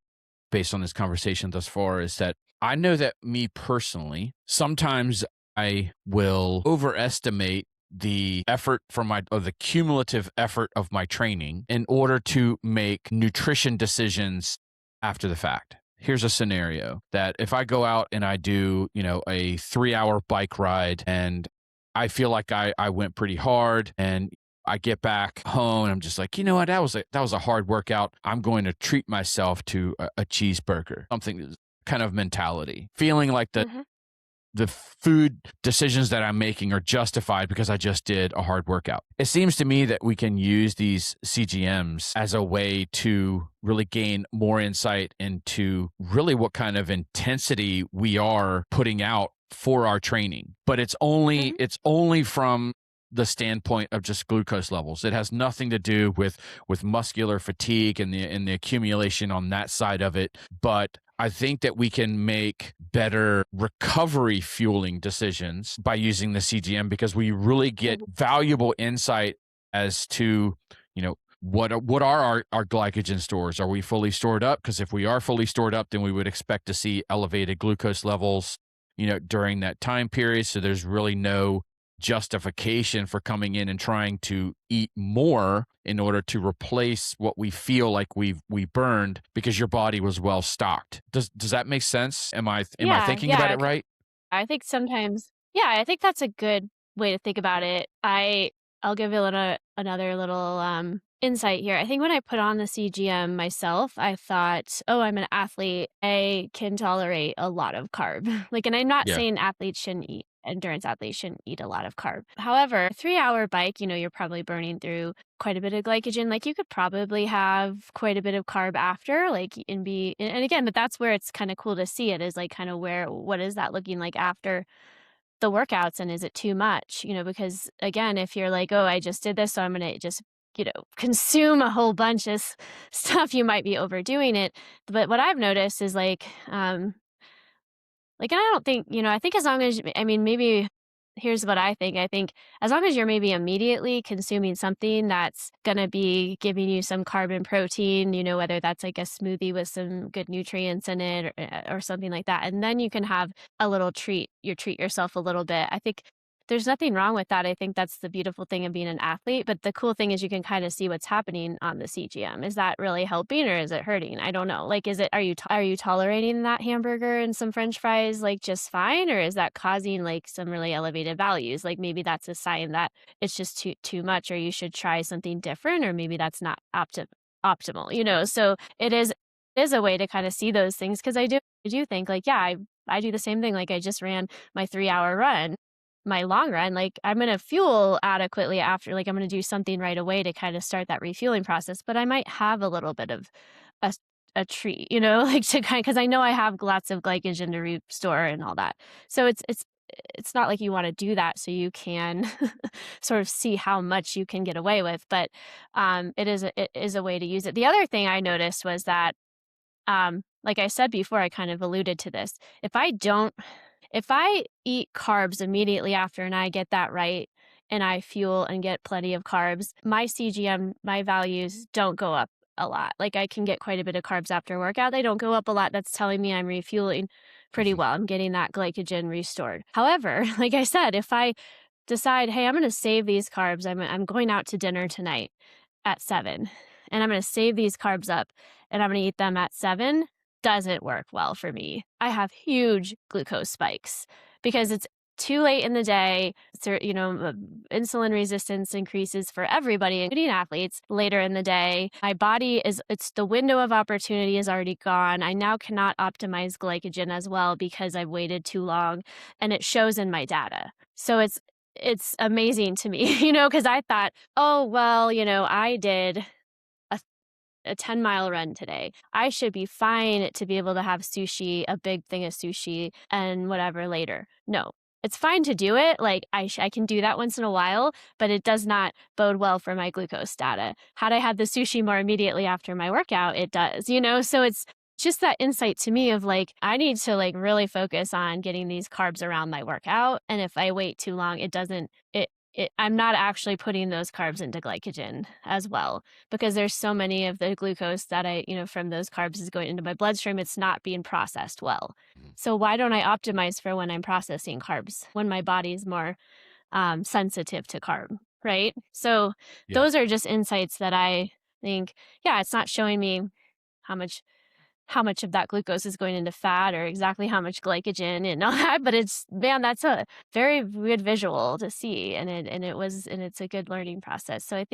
Speaker 1: based on this conversation thus far is that I know that me personally, sometimes I will overestimate the effort or the cumulative effort of my training in order to make nutrition decisions after the fact. Here's a scenario that if I go out and I do, a 3 hour bike ride and I feel like I went pretty hard and I get back home and I'm just like, you know what, that was a hard workout. I'm going to treat myself to a cheeseburger, something kind of mentality, feeling like
Speaker 2: Mhm.
Speaker 1: the food decisions that I'm making are justified because I just did a hard workout. It seems to me that we can use these CGMs as a way to really gain more insight into really what kind of intensity we are putting out for our training. But
Speaker 2: Mhm.
Speaker 1: it's only from the standpoint of just glucose levels. It has nothing to do with muscular fatigue and the accumulation on that side of it. But I think that we can make better recovery fueling decisions by using the CGM because we really get
Speaker 2: Mhm.
Speaker 1: valuable insight as to, what are our glycogen stores? Are we fully stored up? Because if we are fully stored up, then we would expect to see elevated glucose levels, during that time period. So there's really no justification for coming in and trying to eat more in order to replace what we feel like we burned because your body was well stocked. Does that make sense? Am I
Speaker 2: Yeah,
Speaker 1: thinking about
Speaker 2: yeah.
Speaker 1: it right?
Speaker 2: I think sometimes, yeah, I think that's a good way to think about it. I'll give you another little insight here. I think when I put on the CGM myself, I thought, oh, I'm an athlete. I can tolerate a lot of carb. Like, and I'm not
Speaker 1: Yeah.
Speaker 2: saying endurance athletes shouldn't eat a lot of carb. However, a 3 hour bike, you're probably burning through quite a bit of glycogen. Like you could probably have quite a bit of carb after, like and again, but that's where it's kind of cool to see it is like kind of what is that looking like after the workouts and is it too much? Because again, if you're like, oh, I just did this, so I'm going to just, consume a whole bunch of stuff, you might be overdoing it. But what I've noticed is like, and I don't think, I think as long as, I mean, maybe here's what I think. I think as long as you're maybe immediately consuming something that's going to be giving you some carb and protein, whether that's like a smoothie with some good nutrients in it or something like that. And then you can have a little treat, treat yourself a little bit. I think there's nothing wrong with that. I think that's the beautiful thing of being an athlete. But the cool thing is you can kind of see what's happening on the CGM. Is that really helping or is it hurting? I don't know. Like, are you tolerating that hamburger and some French fries like just fine, or is that causing like some really elevated values? Like maybe that's a sign that it's just too much, or you should try something different, or maybe that's not optimal. So it is a way to kind of see those things because I do think like yeah I do the same thing. Like I just ran my 3-hour run, my long run, like I'm going to fuel adequately after, like I'm going to do something right away to kind of start that refueling process, but I might have a little bit of a, a treat, like to kind because I know I have lots of glycogen to restore and all that. So it's not like you want to do that so you can sort of see how much you can get away with, but it is a way to use it. The other thing I noticed was that like I said before, I kind of alluded to this. If I eat carbs immediately after and I get that right and I fuel and get plenty of carbs, my CGM, my values don't go up a lot. Like I can get quite a bit of carbs after a workout. They don't go up a lot. That's telling me I'm refueling pretty well. I'm getting that glycogen restored. However, like I said, if I decide, hey, I'm going to save these carbs, I'm going out to dinner tonight at 7 and I'm going to save these carbs up and I'm going to eat them at 7, doesn't work well for me. I have huge glucose spikes because it's too late in the day. So, insulin resistance increases for everybody, including athletes, later in the day. My body it's the window of opportunity is already gone. I now cannot optimize glycogen as well because I've waited too long and it shows in my data. So it's amazing to me, because I thought, oh, well, I did a 10-mile run today. I should be fine to be able to have sushi, a big thing of sushi, and whatever later. No, it's fine to do it. Like I can do that once in a while, but it does not bode well for my glucose data. Had I had the sushi more immediately after my workout, it does, So it's just that insight to me of like, I need to like really focus on getting these carbs around my workout. And if I wait too long, I'm not actually putting those carbs into glycogen as well because there's so many of the glucose that from those carbs is going into my bloodstream. It's not being processed well.
Speaker 1: Mhm.
Speaker 2: So why don't I optimize for when I'm processing carbs, when my body's more sensitive to carb, right? So
Speaker 1: Yeah.
Speaker 2: those are just insights that I think, yeah, it's not showing me how much how much of that glucose is going into fat or exactly how much glycogen and all that, but it's man, that's a very good visual to see, and it's a good learning process. So I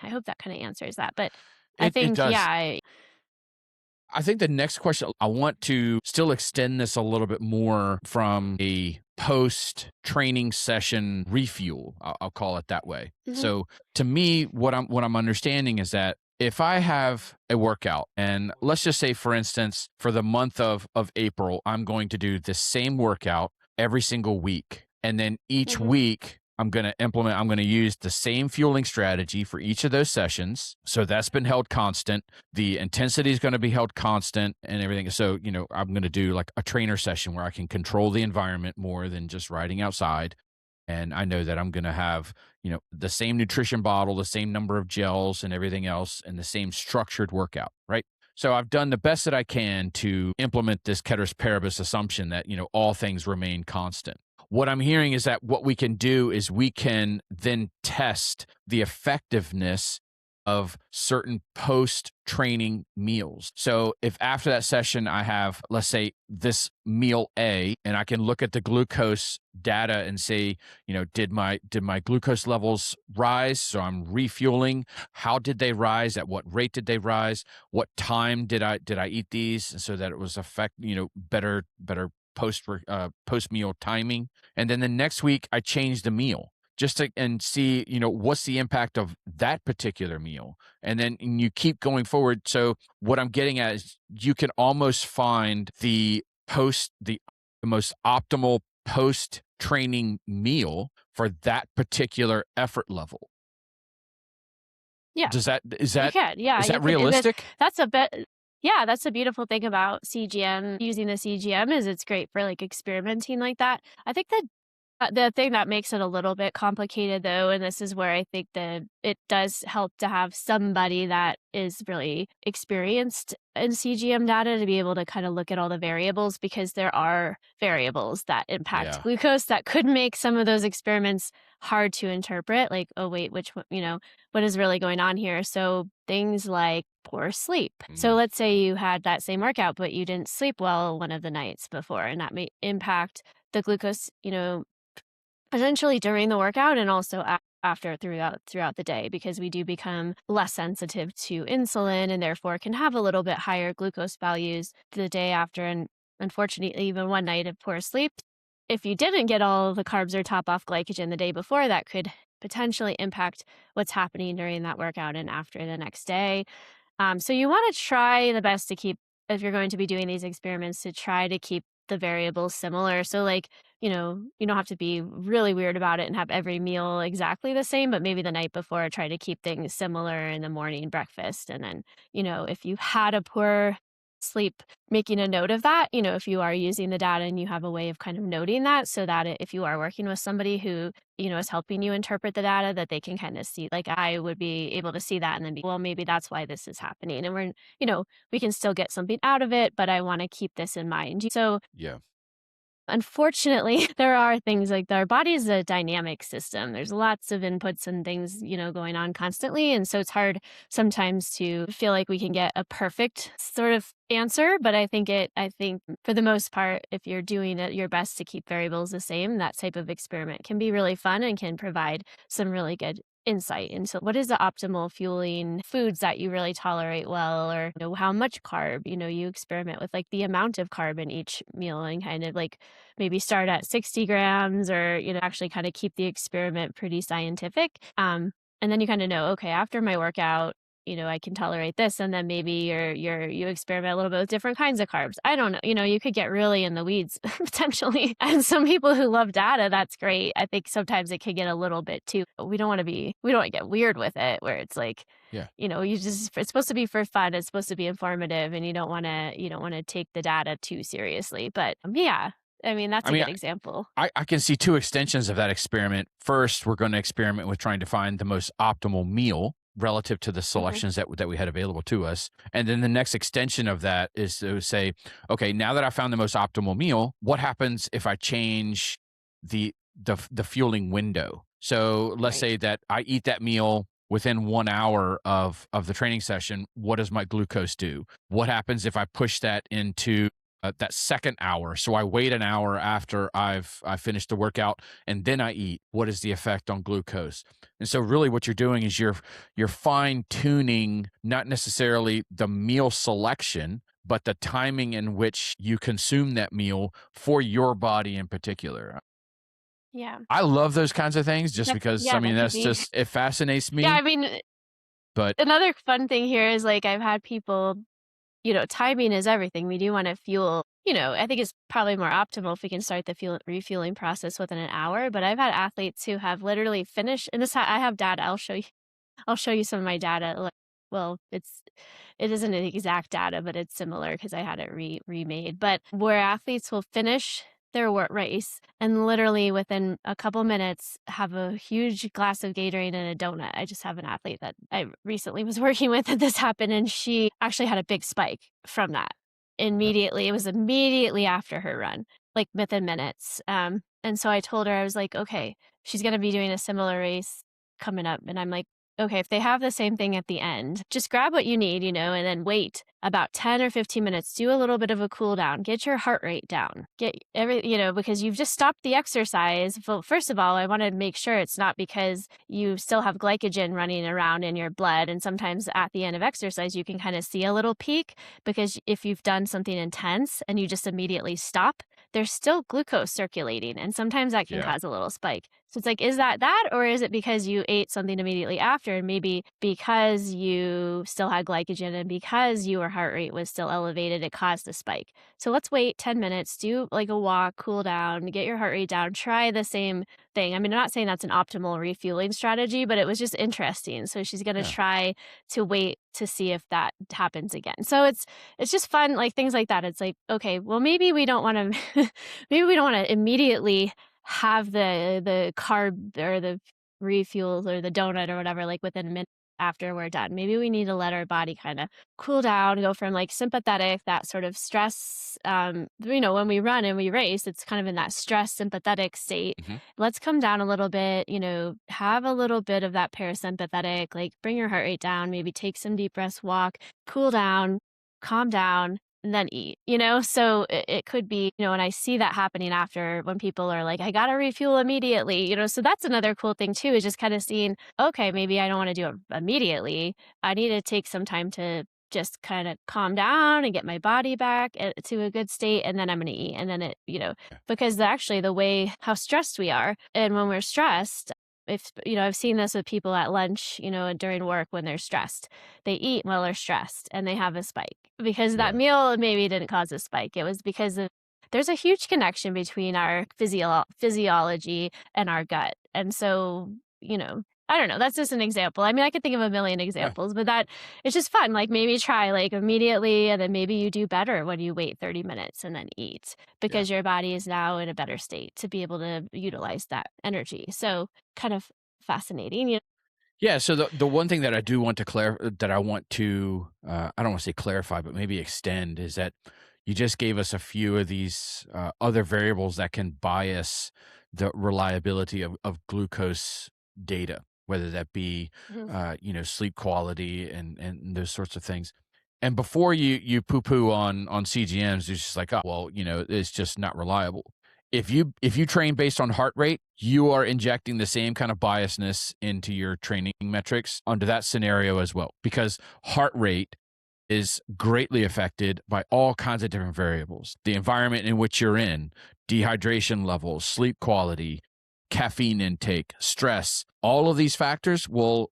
Speaker 2: hope that kind of answers that. But I
Speaker 1: It
Speaker 2: think, yeah,
Speaker 1: does. I think the next question, I want to still extend this a little bit more from a post training session refuel. I'll call it that way.
Speaker 2: Mhm,
Speaker 1: So to me, what I'm understanding is that if I have a workout and let's just say, for instance, for the month of April, I'm going to do the same workout every single week. And then each
Speaker 2: mhm,
Speaker 1: week I'm going to use the same fueling strategy for each of those sessions. So that's been held constant. The intensity is going to be held constant and everything. So, I'm going to do like a trainer session where I can control the environment more than just riding outside. And I know that I'm going to have, the same nutrition bottle, the same number of gels and everything else, and the same structured workout, right? So I've done the best that I can to implement this ceteris paribus assumption that, all things remain constant. What I'm hearing is that what we can do is we can then test the effectiveness of certain post training meals. So if after that session I have, let's say, this meal A, and I can look at the glucose data and say, did my glucose levels rise? So I'm refueling. How did they rise? At what rate did they rise? What time did I eat these so that it was better post meal timing? And then the next week I change the meal just to and see, what's the impact of that particular meal. And then you keep going forward. So what I'm getting at is you can almost find the most optimal post training meal for that particular effort level.
Speaker 2: Yeah.
Speaker 1: Does that
Speaker 2: You can, yeah,
Speaker 1: is
Speaker 2: you
Speaker 1: that
Speaker 2: can, and
Speaker 1: realistic?
Speaker 2: that's a bit yeah, that's a beautiful thing about CGM using the CGM is it's great for, like, experimenting like that. I think that the thing that makes it a little bit complicated though, and this is where I think that it does help to have somebody that is really experienced in CGM data to be able to kind of look at all the variables because there are variables that impact
Speaker 1: Yeah.
Speaker 2: glucose that could make some of those experiments hard to interpret. Like, oh, wait, which one, what is really going on here? So things like poor sleep. So
Speaker 1: Mm,
Speaker 2: let's say you had that same workout, but you didn't sleep well one of the nights before, and that may impact the glucose, potentially during the workout and also after throughout the day because we do become less sensitive to insulin and therefore can have a little bit higher glucose values the day after. And unfortunately, even one night of poor sleep, if you didn't get all the carbs or top off glycogen the day before, that could potentially impact what's happening during that workout and after the next day. So you want to try the best to keep, if you're going to be doing these experiments, to try to keep the variables similar. So, like, you don't have to be really weird about it and have every meal exactly the same, but maybe the night before, try to keep things similar in the morning breakfast. And then, if you had a poor sleep, making a note of that, if you are using the data and you have a way of kind of noting that so that if you are working with somebody who is helping you interpret the data that they can kind of see, like I would be able to see that and then be, well, maybe that's why this is happening. And we can still get something out of it, but I want to keep this in mind. So
Speaker 1: yeah.
Speaker 2: unfortunately, there are things like our body is a dynamic system. There's lots of inputs and things, going on constantly. And so it's hard sometimes to feel like we can get a perfect sort of answer. But I think for the most part, if you're doing it your best to keep variables the same, that type of experiment can be really fun and can provide some really good insight into what is the optimal fueling foods that you really tolerate well, or how much carb. You experiment with like the amount of carb in each meal and kind of like maybe start at 60 grams, or actually kind of keep the experiment pretty scientific. And then you kind of know, okay, after my workout, I can tolerate this, and then maybe you experiment a little bit with different kinds of carbs. I don't know, you could get really in the weeds potentially. And some people who love data, that's great. I think sometimes it can get a little bit too. We don't want to get weird with it, where it's like,
Speaker 1: Yeah.
Speaker 2: it's supposed to be for fun. It's supposed to be informative, and you don't want to take the data too seriously. But yeah, I mean, that's
Speaker 1: I
Speaker 2: a
Speaker 1: mean,
Speaker 2: good example.
Speaker 1: I can see two extensions of that experiment. First, we're going to experiment with trying to find the most optimal meal relative to the
Speaker 2: Mhm.
Speaker 1: selections that we had available to us. And then the next extension of that is to say, okay, now that I found the most optimal meal, what happens if I change the fueling window? So let's
Speaker 2: Right.
Speaker 1: say that I eat that meal within 1 hour of the training session. What does my glucose do? What happens if I push that into that second hour? So I wait an hour after I finished the workout and then I eat. What is the effect on glucose? And so really what you're doing is you're fine tuning not necessarily the meal selection, but the timing in which you consume that meal for your body in particular.
Speaker 2: Yeah.
Speaker 1: I love those kinds of things just because I
Speaker 2: Yeah,
Speaker 1: mean
Speaker 2: that could
Speaker 1: that's
Speaker 2: be.
Speaker 1: just it fascinates
Speaker 2: Yeah,
Speaker 1: me.
Speaker 2: I mean,
Speaker 1: But
Speaker 2: another fun thing here is like I've had people, timing is everything. We do want to fuel. I think it's probably more optimal if we can start the refueling process within an hour. But I've had athletes who have literally finished, and I have data. I'll show you some of my data. Like, well, it isn't an exact data, but it's similar because I had it remade. But where athletes will finish their work race and literally within a couple minutes have a huge glass of Gatorade and a donut. I just have an athlete that I recently was working with and this happened, and she actually had a big spike from that
Speaker 1: yeah,
Speaker 2: immediately. It was immediately after her run, like within minutes. And so I told her, I was like, okay, she's going to be doing a similar race coming up. And I'm like, okay, if they have the same thing at the end, just grab what you need, and then wait about 10 or 15 minutes. Do a little bit of a cool down. Get your heart rate down. Because you've just stopped the exercise. Well, first of all, I want to make sure it's not because you still have glycogen running around in your blood. And sometimes at the end of exercise, you can kind of see a little peak because if you've done something intense and you just immediately stop, there's still glucose circulating. And sometimes that can
Speaker 1: yeah.
Speaker 2: cause a little spike. So it's like, is that, or is it because you ate something immediately after? And maybe because you still had glycogen and because your heart rate was still elevated, it caused a spike. So let's wait 10 minutes, do like a walk, cool down, get your heart rate down, try the same thing. I mean, I'm not saying that's an optimal refueling strategy, but it was just interesting. So she's going to
Speaker 1: Yeah.
Speaker 2: try to wait to see if that happens again. So it's just fun, like things like that. It's like, okay, well, maybe we don't want to, maybe we don't want to immediately have the carb or the refuels or the donut or whatever, like, within a minute after we're done. Maybe we need to let our body kinda cool down, go from, like, sympathetic, that sort of stress, when we run and we race, it's kind of in that stress sympathetic state.
Speaker 1: Mhm.
Speaker 2: Let's come down a little bit, have a little bit of that parasympathetic, like, bring your heart rate down, maybe take some deep breaths, walk, cool down, calm down, and then eat, So it could be, and I see that happening after when people are like, I got to refuel immediately, So that's another cool thing too, is just kind of seeing, okay, maybe I don't want to do it immediately. I need to take some time to just kind of calm down and get my body back to a good state. And then I'm going to eat. And then because actually the way how stressed we are, and when we're stressed, if, I've seen this with people at lunch, during work when they're stressed, they eat while they're stressed and they have a spike because that
Speaker 1: Yeah.
Speaker 2: meal maybe didn't cause a spike. It was because of there's a huge connection between our physiology and our gut. And so, I don't know. That's just an example. I mean, I could think of a million
Speaker 1: Yeah.
Speaker 2: examples, but that it's just fun. Like maybe try like immediately, and then maybe you do better when you wait 30 minutes and then eat
Speaker 1: Yeah.
Speaker 2: because your body is now in a better state to be able to utilize that energy. So kind of fascinating.
Speaker 1: Yeah, so the one thing that I do want to that I want to I don't want to say clarify, but maybe extend is that you just gave us a few of these other variables that can bias the reliability of glucose data, whether that be
Speaker 2: Mhm.
Speaker 1: sleep quality and those sorts of things. And before you poo poo on CGMs, it's just like, oh well, it's just not reliable. If you train based on heart rate, you are injecting the same kind of biasness into your training metrics under that scenario as well, because heart rate is greatly affected by all kinds of different variables. The environment in which you're in, dehydration levels, sleep quality, caffeine intake, stress, all of these factors will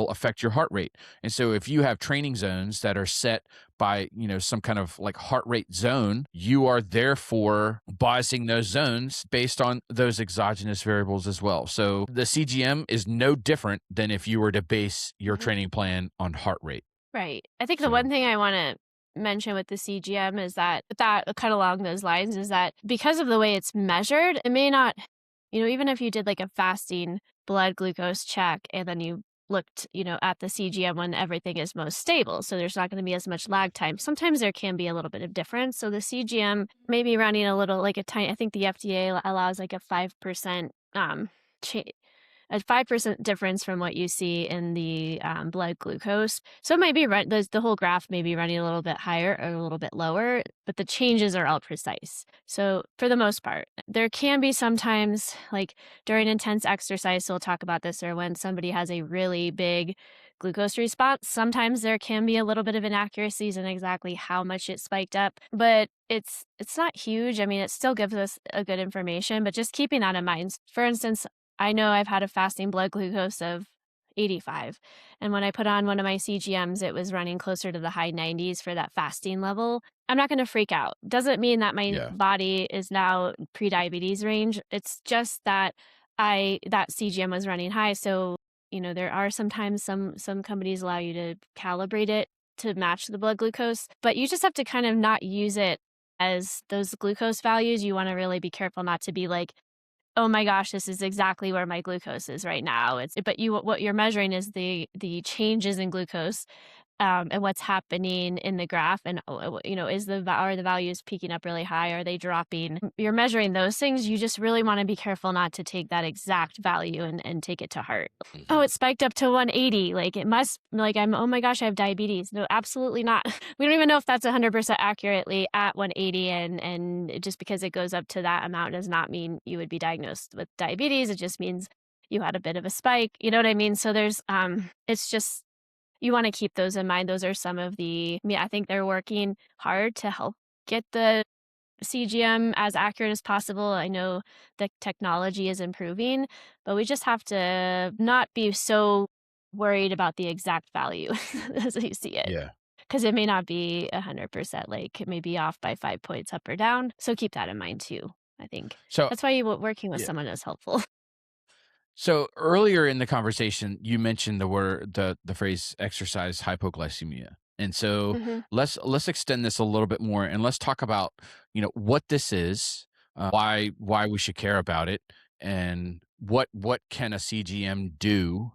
Speaker 1: affect your heart rate. And so if you have training zones that are set by, some kind of like heart rate zone, you are therefore biasing those zones based on those exogenous variables as well. So the CGM is no different than if you were to base your
Speaker 2: Mhm.
Speaker 1: training plan on heart rate.
Speaker 2: Right. I think the
Speaker 1: So
Speaker 2: one thing I want to mention with the CGM is that kind of along those lines is that because of the way it's measured, it may not, even if you did like a fasting blood glucose check and then you looked, at the CGM when everything is most stable. So there's not going to be as much lag time. Sometimes there can be a little bit of difference. So the CGM may be running a little like a tiny, I think the FDA allows like a 5% cha- a 5% difference from what you see in the blood glucose. So it might be the whole graph may be running a little bit higher or a little bit lower, but the changes are all precise. So for the most part, there can be sometimes like during intense exercise, so we'll talk about this, or when somebody has a really big glucose response, sometimes there can be a little bit of inaccuracies in exactly how much it spiked up, but it's not huge. I mean, it still gives us a good information, but just keeping that in mind. For instance, I know I've had a fasting blood glucose of 85. And when I put on one of my CGMs, it was running closer to the high 90s for that fasting level. I'm not going to freak out. Doesn't mean that my
Speaker 1: yeah.
Speaker 2: body is now pre-diabetes range. It's just that that CGM was running high. So, there are sometimes some companies allow you to calibrate it to match the blood glucose, but you just have to kind of not use it as those glucose values. You want to really be careful not to be like, oh my gosh, this is exactly where my glucose is right now. But what you're measuring is the changes in glucose, and what's happening in the graph, and are the values peaking up really high? Are they dropping? You're measuring those things. You just really want to be careful not to take that exact value and take it to heart. Oh,
Speaker 1: Mhm.
Speaker 2: it spiked up to 180. Like it must, like oh my gosh, I have diabetes. No, absolutely not. We don't even know if that's 100% accurately at 180. Just because it goes up to that amount does not mean you would be diagnosed with diabetes. It just means you had a bit of a spike. You know what I mean? So it's just, you want to keep those in mind. Those are some of I mean, I think they're working hard to help get the CGM as accurate as possible. I know the technology is improving, but we just have to not be so worried about the exact value as you see it,
Speaker 1: Yeah.
Speaker 2: because it may not be 100%, like, it may be off by 5 points up or down, so keep that in mind too, I think.
Speaker 1: So
Speaker 2: That's why working with
Speaker 1: yeah.
Speaker 2: someone is helpful.
Speaker 1: So earlier in the conversation, you mentioned the phrase exercise hypoglycemia. And so
Speaker 2: Mhm.
Speaker 1: let's extend this a little bit more and let's talk about, what this is, why we should care about it, and what can a CGM do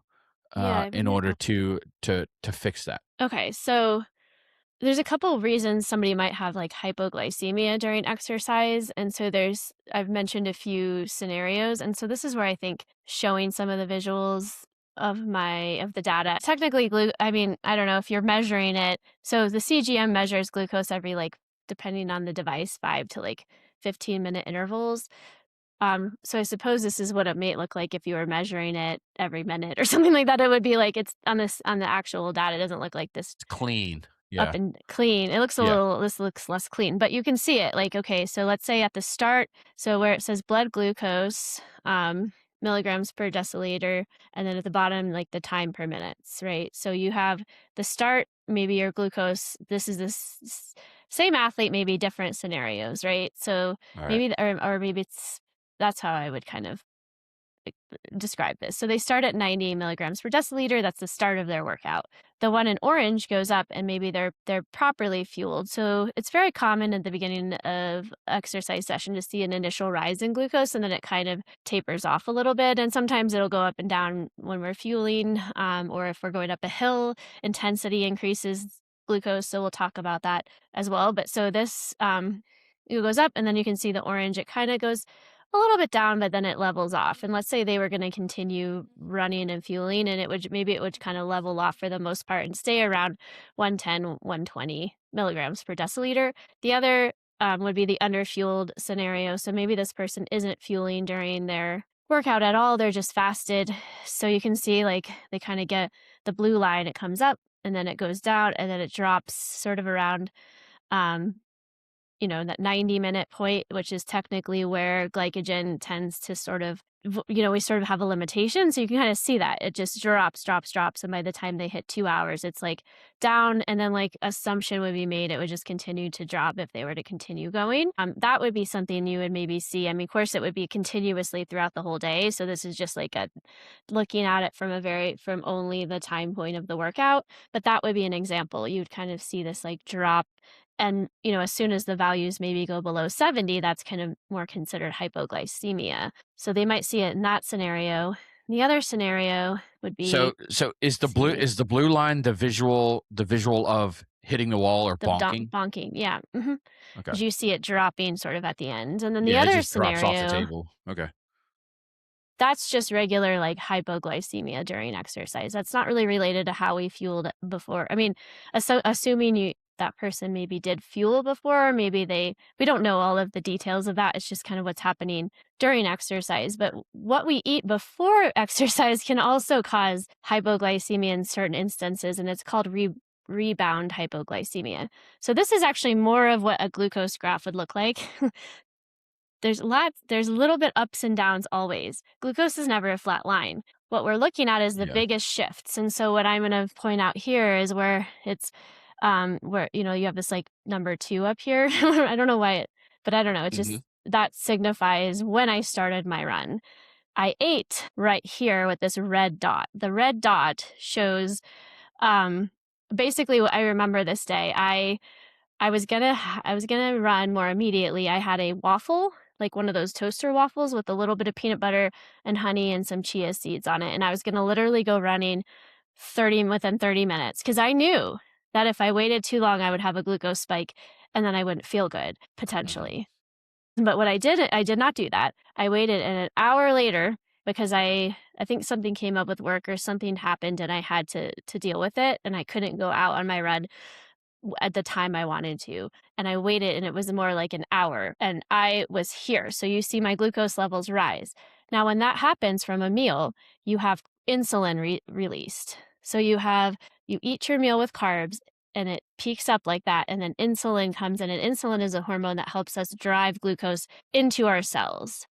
Speaker 2: Yeah,
Speaker 1: in order
Speaker 2: yeah.
Speaker 1: to fix that.
Speaker 2: Okay, so there's a couple reasons somebody might have like hypoglycemia during exercise. And so I've mentioned a few scenarios. And so this is where I think showing some of the visuals of the data. Technically, I mean, I don't know if you're measuring it. So the CGM measures glucose every like, depending on the device, 5 to 15-minute intervals. So I suppose this is what it may look like if you were measuring it every minute or something like that. It would be like it's on the actual data. It doesn't look like this
Speaker 1: It's clean.
Speaker 2: up
Speaker 1: Yeah.
Speaker 2: and clean.
Speaker 1: Yeah.
Speaker 2: This looks less clean, but you can see it. Like, okay, so let's say at the start, so where it says blood glucose, milligrams per deciliter, and then at the bottom, like the time per minutes, right? So you have the start, maybe your glucose, this is same athlete, maybe different scenarios, right? So
Speaker 1: All right.
Speaker 2: maybe, or maybe that's how I would kind of describe this. So they start at 90 milligrams per deciliter. That's the start of their workout. The one in orange goes up, and maybe they're properly fueled. So it's very common at the beginning of exercise session to see an initial rise in glucose, and then it kind of tapers off a little bit. And sometimes it'll go up and down when we're fueling, or if we're going up a hill, intensity increases glucose. So we'll talk about that as well. But so this it goes up, and then you can see the orange. It kind of goes a little bit down, but then it levels off. And let's say they were going to continue running and fueling, and it would kind of level off for the most part and stay around 110, 120 milligrams per deciliter. The other would be the underfueled scenario. So maybe this person isn't fueling during their workout at all. They're just fasted. So you can see like they kind of get the blue line, it comes up and then it goes down and then it drops sort of around um, that 90-minute point, which is technically where glycogen tends to sort of, we sort of have a limitation. So you can kind of see that it just drops, drops, drops. And by the time they hit 2 hours, it's like down. And then, like, assumption would be made, it would just continue to drop if they were to continue going. That would be something you would maybe see. I mean, of course, it would be continuously throughout the whole day. So this is just like looking at it from only the time point of the workout. But that would be an example. You'd kind of see this like drop, and, as soon as the values maybe go below 70, that's kind of more considered hypoglycemia. So they might see it in that scenario. The other scenario would be,
Speaker 1: So is the blue
Speaker 2: see
Speaker 1: is the blue line the visual of hitting the wall or
Speaker 2: the
Speaker 1: bonking?
Speaker 2: bonking. Yeah.
Speaker 1: Okay.
Speaker 2: Because you see it dropping sort of at the end. And then the
Speaker 1: Yeah, it
Speaker 2: other
Speaker 1: just drops off the
Speaker 2: scenario,
Speaker 1: table. Okay.
Speaker 2: that's just regular like hypoglycemia during exercise. That's not really related to how we fueled before. I mean, assuming that person maybe did fuel before, maybe we don't know all of the details of that. It's just kind of what's happening during exercise. But what we eat before exercise can also cause hypoglycemia in certain instances, and it's called rebound hypoglycemia. So this is actually more of what a glucose graph would look like. There's a little bit ups and downs always. Glucose is never a flat line. What we're looking at is the
Speaker 1: Yeah.
Speaker 2: biggest shifts. And so what I'm going to point out here is where it's where you have this like number 2 up here. I don't know why but I don't know. It's
Speaker 1: Mhm.
Speaker 2: just that signifies when I started my run. I ate right here with this red dot. The red dot shows um basically what I remember this day. I was gonna run more immediately. I had a waffle, like one of those toaster waffles with a little bit of peanut butter and honey and some chia seeds on it, and I was gonna literally go running within 30 minutes because I knew that if I waited too long, I would have a glucose spike and then I wouldn't feel good,
Speaker 1: Mhm.
Speaker 2: potentially. But I did not do that. I waited, and an hour later, because I think something came up with work or something happened and I had to deal with it, and I couldn't go out on my run at the time I wanted to. And I waited, and it was more like an hour, and I was here. So you see my glucose levels rise. Now, when that happens from a meal, you have insulin released. So you eat your meal with carbs. and it peaks up like that. And then insulin comes in, and insulin is a hormone that helps us drive glucose into our cells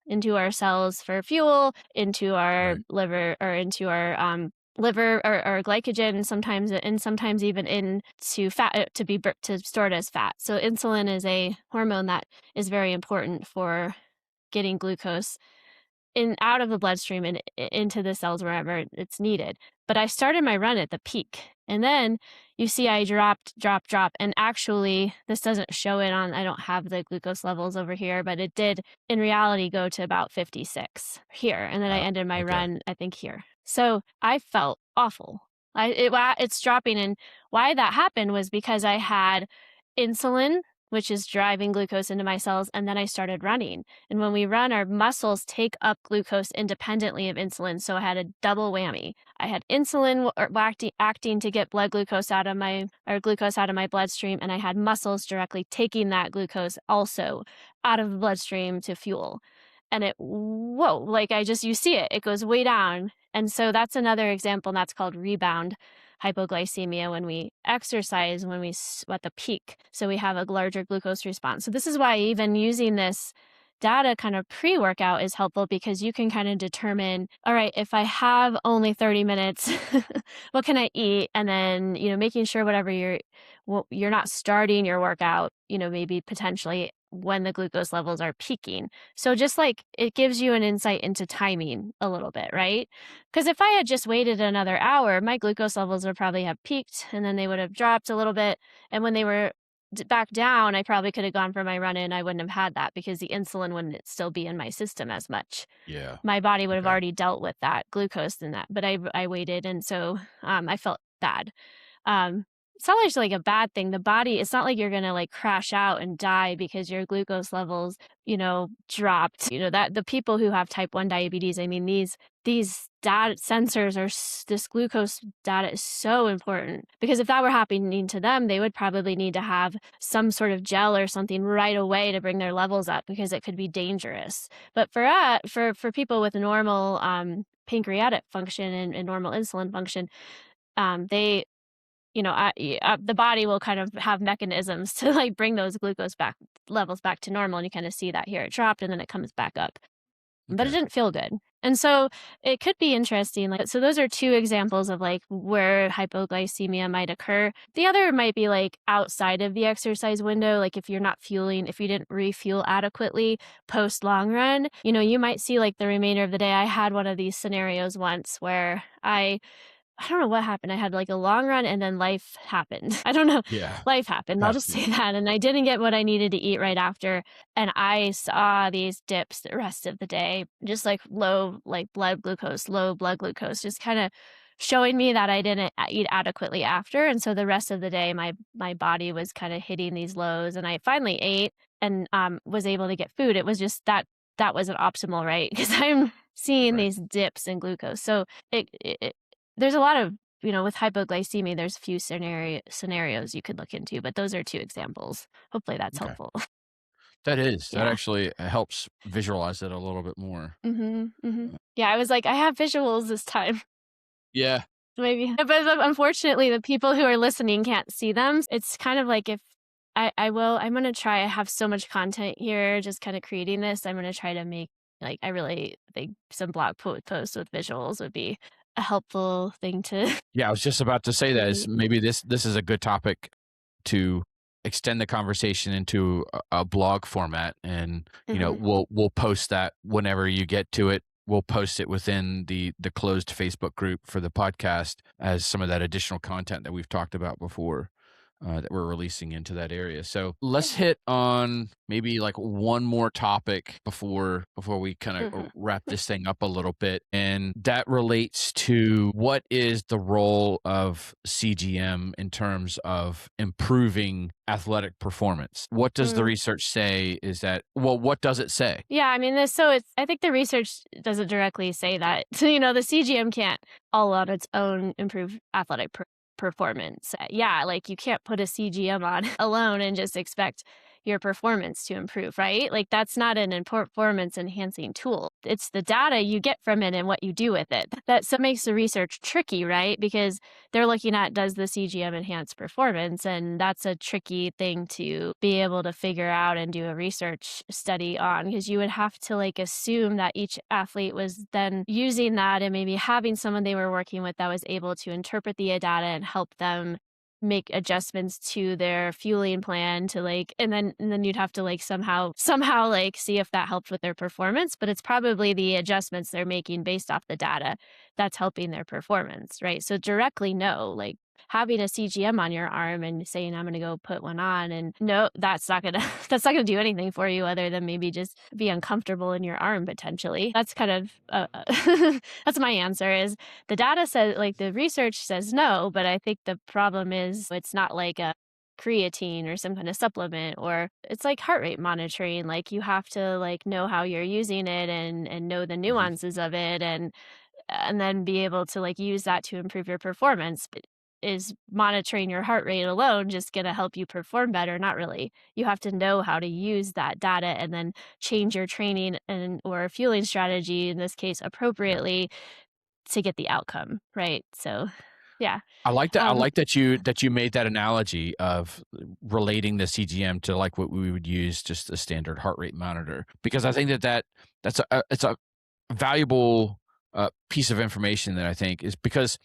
Speaker 2: for fuel, into our
Speaker 1: Right.
Speaker 2: liver, or into our liver, or glycogen, sometimes even into fat, to stored as fat. So insulin is a hormone that is very important for getting glucose in out of the bloodstream and into the cells wherever it's needed. But I started my run at the peak. And then you see I drop. And actually, this doesn't show it on, I don't have the glucose levels over here, but it did in reality go to about 56 here. And then I
Speaker 1: Wow.
Speaker 2: ended my
Speaker 1: Okay.
Speaker 2: run, I think, here. So I felt awful. It's dropping. And why that happened was because I had insulin, which is driving glucose into my cells. And then I started running. And when we run, our muscles take up glucose independently of insulin. So I had a double whammy. I had insulin acting to get glucose out of my bloodstream, and I had muscles directly taking that glucose also out of the bloodstream to fuel. And you see it, it goes way down. And so that's another example, and that's called rebound hypoglycemia when we exercise, at the peak. So we have a larger glucose response. So this is why even using this data kind of pre-workout is helpful, because you can kind of determine, all right, if I have only 30 minutes, what can I eat? And then, making sure you're not starting your workout, maybe potentially when the glucose levels are peaking. So just like it gives you an insight into timing a little bit, right? Because if I had just waited another hour, my glucose levels would probably have peaked, and then they would have dropped a little bit. And when they were back down, I probably could have gone for my run in. I wouldn't have had that because the insulin wouldn't still be in my system as much.
Speaker 1: Yeah.
Speaker 2: My body would have
Speaker 1: Okay.
Speaker 2: already dealt with that glucose and that, but I waited. And so I felt bad. It's not like a bad thing. The body, it's not like you're going to like crash out and die because your glucose levels, dropped. That the people who have type 1 diabetes, I mean, these data sensors this glucose data is so important, because if that were happening to them, they would probably need to have some sort of gel or something right away to bring their levels up, because it could be dangerous. But for people with normal pancreatic function and normal insulin function, they the body will kind of have mechanisms to like bring those glucose levels back to normal. And you kind of see that here, it dropped and then it comes back up, but it
Speaker 1: Okay.
Speaker 2: didn't feel good. And so it could be interesting. So those are two examples of like where hypoglycemia might occur. The other might be like outside of the exercise window. Like if you didn't refuel adequately post long run, you might see like the remainder of the day. I had one of these scenarios once where I don't know what happened. I had like a long run and then life happened. I don't know.
Speaker 1: Yeah.
Speaker 2: Life happened. I'll just say
Speaker 1: Absolutely.
Speaker 2: that. And I didn't get what I needed to eat right after. And I saw these dips the rest of the day, just like low blood glucose, just kind of showing me that I didn't eat adequately after. And so the rest of the day, my body was kind of hitting these lows, and I finally ate and was able to get food. It was just that wasn't optimal, right? Because I'm seeing
Speaker 1: Right.
Speaker 2: these dips in glucose. So it there's a lot of, with hypoglycemia, there's a few scenarios you could look into, but those are two examples. Hopefully that's
Speaker 1: Okay.
Speaker 2: helpful.
Speaker 1: That
Speaker 2: Yeah.
Speaker 1: actually helps visualize it a little bit more.
Speaker 2: Yeah, I was like, I have visuals this time.
Speaker 1: Yeah.
Speaker 2: Maybe. But unfortunately, the people who are listening can't see them. It's kind of like if I'm going to try. I have so much content here, just kind of creating this. I'm going to try to make, like, I really think some blog posts with visuals would be a helpful thing to
Speaker 1: Yeah, I was just about to say that is
Speaker 2: create.
Speaker 1: maybe this is a good topic to extend the conversation into a blog format, and
Speaker 2: Hmm.
Speaker 1: we'll post that whenever you get to it. We'll post it within the closed Facebook group for the podcast as some of that additional content that we've talked about before, that we're releasing into that area. So let's
Speaker 2: Yeah.
Speaker 1: hit on maybe like one more topic before we kind of
Speaker 2: Hmm.
Speaker 1: wrap this thing up a little bit, and that relates to what is the role of CGM in terms of improving athletic performance. What does the research say? What does it say?
Speaker 2: Yeah, I mean, I think the research doesn't directly say that. So, the CGM can't all on its own improve athletic performance. Yeah, like you can't put a CGM on alone and just expect, your performance to improve, right? Like that's not an performance enhancing tool. It's the data you get from it and what you do with it. That so makes the research tricky, right? Because they're looking at does the CGM enhance performance? And that's a tricky thing to be able to figure out and do a research study on because you would have to like assume that each athlete was then using that and maybe having someone they were working with that was able to interpret the data and help them make adjustments to their fueling plan to like and then you'd have to like somehow like see if that helped with their performance, but it's probably the adjustments they're making based off the data that's helping their performance, right? So directly no, like having a CGM on your arm and saying I'm going to go put one on and no, that's not going to that's not going to do anything for you other than maybe just be uncomfortable in your arm potentially. That's kind of that's my answer is the data says like the research says no, but I think the problem is it's not like a creatine or some kind of supplement or it's like heart rate monitoring. Like you have to like know how you're using it and know the
Speaker 1: Mhm.
Speaker 2: nuances of it and then be able to like use that to improve your performance. But is monitoring your heart rate alone just going to help you perform better? Not really. You have to know how to use that data and then change your training and or fueling strategy in this case
Speaker 1: Yeah.
Speaker 2: appropriately to get the outcome, right? So, yeah.
Speaker 1: I like that. I
Speaker 2: Um,
Speaker 1: like that you made that analogy of relating the CGM to like what we would use just a standard heart rate monitor because I think that's a it's a valuable piece of information that I think is because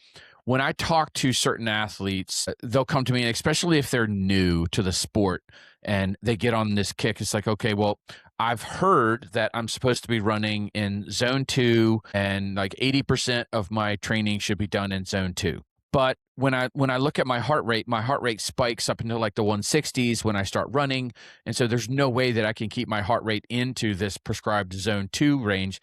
Speaker 1: when I talk to certain athletes, they'll come to me, and especially if they're new to the sport and they get on this kick. It's like, okay, well, I've heard that I'm supposed to be running in zone two, and like 80% of my training should be done in zone two. But when I look at my heart rate spikes up into like the 160s when I start running, and so there's no way that I can keep my heart rate into this prescribed zone two range.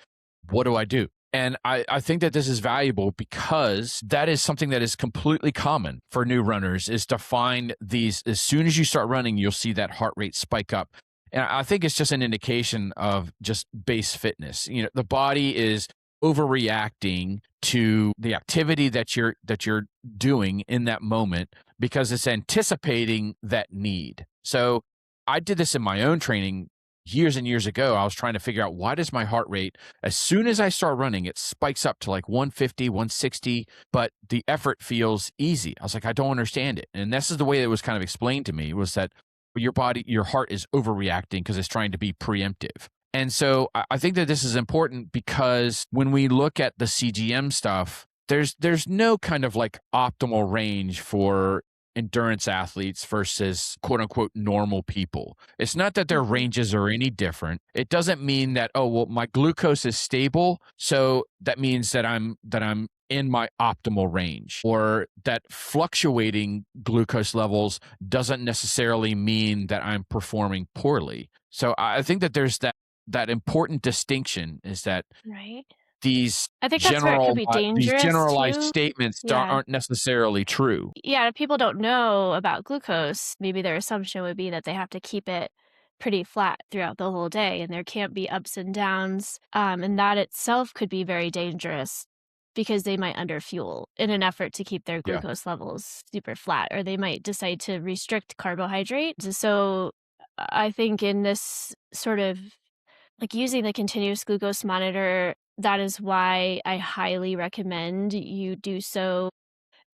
Speaker 1: What do I do? And I think that this is valuable because that is something that is completely common for new runners is to find these as soon as you start running, you'll see that heart rate spike up. And I think it's just an indication of just base fitness. You know, the body is overreacting to the activity that you're doing in that moment because it's anticipating that need. So I did this in my own training years and years ago. I was trying to figure out why does my heart rate as soon as I start running, it spikes up to like 150, 160, but the effort feels easy. I was like, I don't understand it. And this is the way it was kind of explained to me was that your heart is overreacting because it's trying to be preemptive. And so I think that this is important because when we look at the CGM stuff, there's no kind of like optimal range for endurance athletes versus quote unquote normal people. It's not that their
Speaker 2: mhm,
Speaker 1: ranges are any different. It doesn't mean that, oh, well, my glucose is stable, so that means that I'm in my optimal range, or that fluctuating glucose levels doesn't necessarily mean that I'm performing poorly. So I think that there's that important distinction is that
Speaker 2: right. I think that's where it could be
Speaker 1: these
Speaker 2: dangerous
Speaker 1: generalized
Speaker 2: too.
Speaker 1: statements
Speaker 2: Yeah.
Speaker 1: aren't necessarily true.
Speaker 2: Yeah, if people don't know about glucose, maybe their assumption would be that they have to keep it pretty flat throughout the whole day and there can't be ups and downs. And that itself could be very dangerous because they might underfuel in an effort to keep their
Speaker 1: Yeah.
Speaker 2: glucose levels super flat, or they might decide to restrict carbohydrates. So I think in this sort of like using the continuous glucose monitor, that is why I highly recommend you do so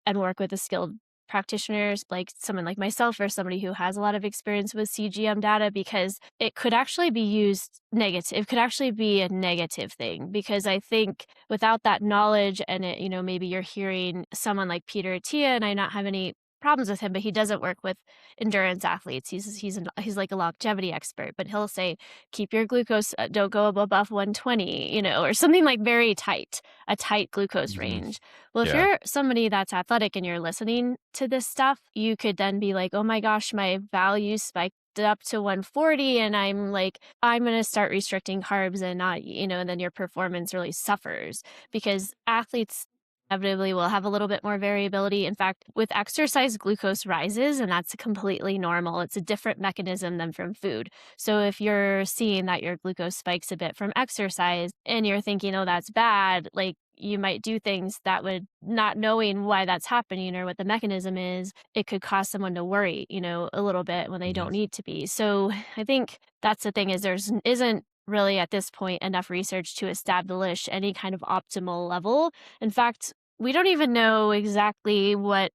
Speaker 2: and work with a skilled practitioners like someone like myself or somebody who has a lot of experience with CGM data because it could actually be used negative. It could actually be a negative thing because I think without that knowledge and it, maybe you're hearing someone like Peter Attia, and I not have any problems with him, but he doesn't work with endurance athletes. He's like a longevity expert, but he'll say keep your glucose don't go above 120, or something like very tight, a tight glucose
Speaker 1: Mhm.
Speaker 2: range. Well, if
Speaker 1: Yeah.
Speaker 2: you're somebody that's athletic and you're listening to this stuff, you could then be like, oh my gosh, my value spiked up to 140 and I'm like, I'm going to start restricting carbs and not, and then your performance really suffers because athletes inevitably will have a little bit more variability. In fact, with exercise, glucose rises, and that's completely normal. It's a different mechanism than from food. So if you're seeing that your glucose spikes a bit from exercise and you're thinking, oh, that's bad, like you might do things that would, not knowing why that's happening or what the mechanism is, it could cause someone to worry, a little bit when they
Speaker 1: Mhm.
Speaker 2: don't need to be. So I think that's the thing is there's isn't really at this point enough research to establish any kind of optimal level. In fact, we don't even know exactly what,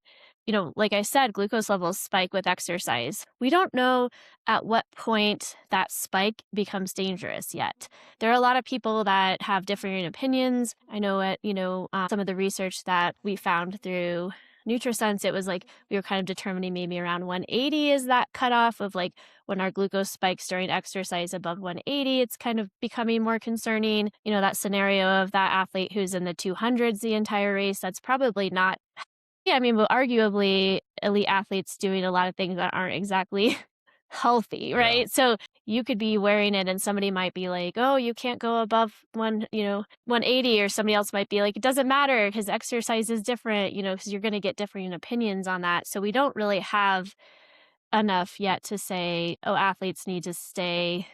Speaker 2: like I said, glucose levels spike with exercise. We don't know at what point that spike becomes dangerous yet. There are a lot of people that have differing opinions. I know at, some of the research that we found through NutriSense, it was like we were kind of determining maybe around 180 is that cutoff of like when our glucose spikes during exercise above 180, it's kind of becoming more concerning. That scenario of that athlete who's in the 200s the entire race, that's probably not, yeah, I mean, but arguably elite athletes doing a lot of things that aren't exactly healthy,
Speaker 1: Yeah.
Speaker 2: right? So you could be wearing it and somebody might be like, "Oh, you can't go above 180," or somebody else might be like, "It doesn't matter because exercise is different," because you're going to get different opinions on that. So we don't really have enough yet to say, "Oh, athletes need to stay."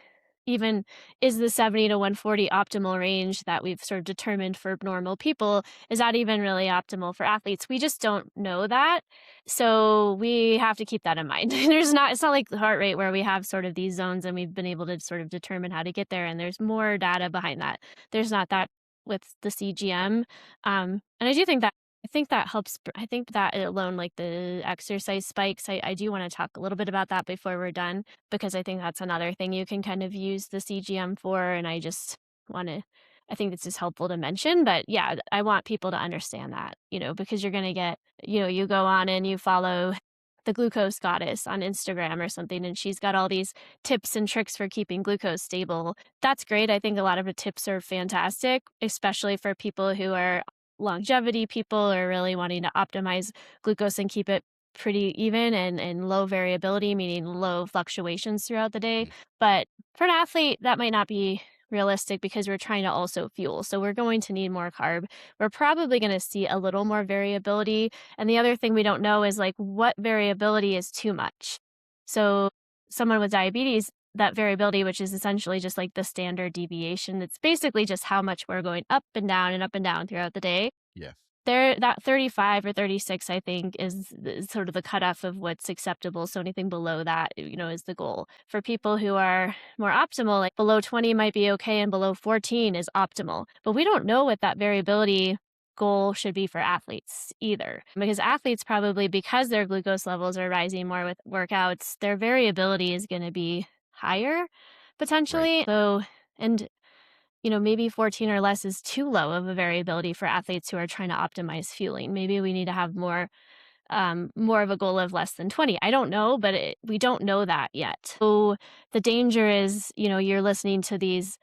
Speaker 2: Even is the 70 to 140 optimal range that we've sort of determined for normal people, is that even really optimal for athletes? We just don't know that. So we have to keep that in mind. It's not like the heart rate where we have sort of these zones and we've been able to sort of determine how to get there. And there's more data behind that. There's not that with the CGM. And I do think that I think that helps. I think that alone, like the exercise spikes, I do want to talk a little bit about that before we're done, because I think that's another thing you can kind of use the CGM for. And I just want to, I think this is helpful to mention. But yeah, I want people to understand that, because you're going to get, you go on and you follow the glucose goddess on Instagram or something, and she's got all these tips and tricks for keeping glucose stable. That's great. I think a lot of the tips are fantastic, especially for people who are longevity people or really wanting to optimize glucose and keep it pretty even and low variability, meaning low fluctuations throughout the day.
Speaker 1: Mm.
Speaker 2: But for an athlete, that might not be realistic because we're trying to also fuel. So we're going to need more carb. We're probably going to see a little more variability. And the other thing we don't know is like what variability is too much. So someone with diabetes, that variability, which is essentially just like the standard deviation, it's basically just how much we're going up and down throughout the day.
Speaker 1: Yeah.
Speaker 2: There, that 35 or 36, I think, is sort of the cutoff of what's acceptable. So anything below that, is the goal. For people who are more optimal, like below 20 might be okay, and below 14 is optimal. But we don't know what that variability goal should be for athletes either. Because athletes probably, because their glucose levels are rising more with workouts, their variability is going to be higher
Speaker 1: Right.
Speaker 2: potentially. So, and maybe 14 or less is too low of a variability for athletes who are trying to optimize fueling. Maybe we need to have more of a goal of less than 20. I don't know, but we don't know that yet. So the danger is, you're listening to these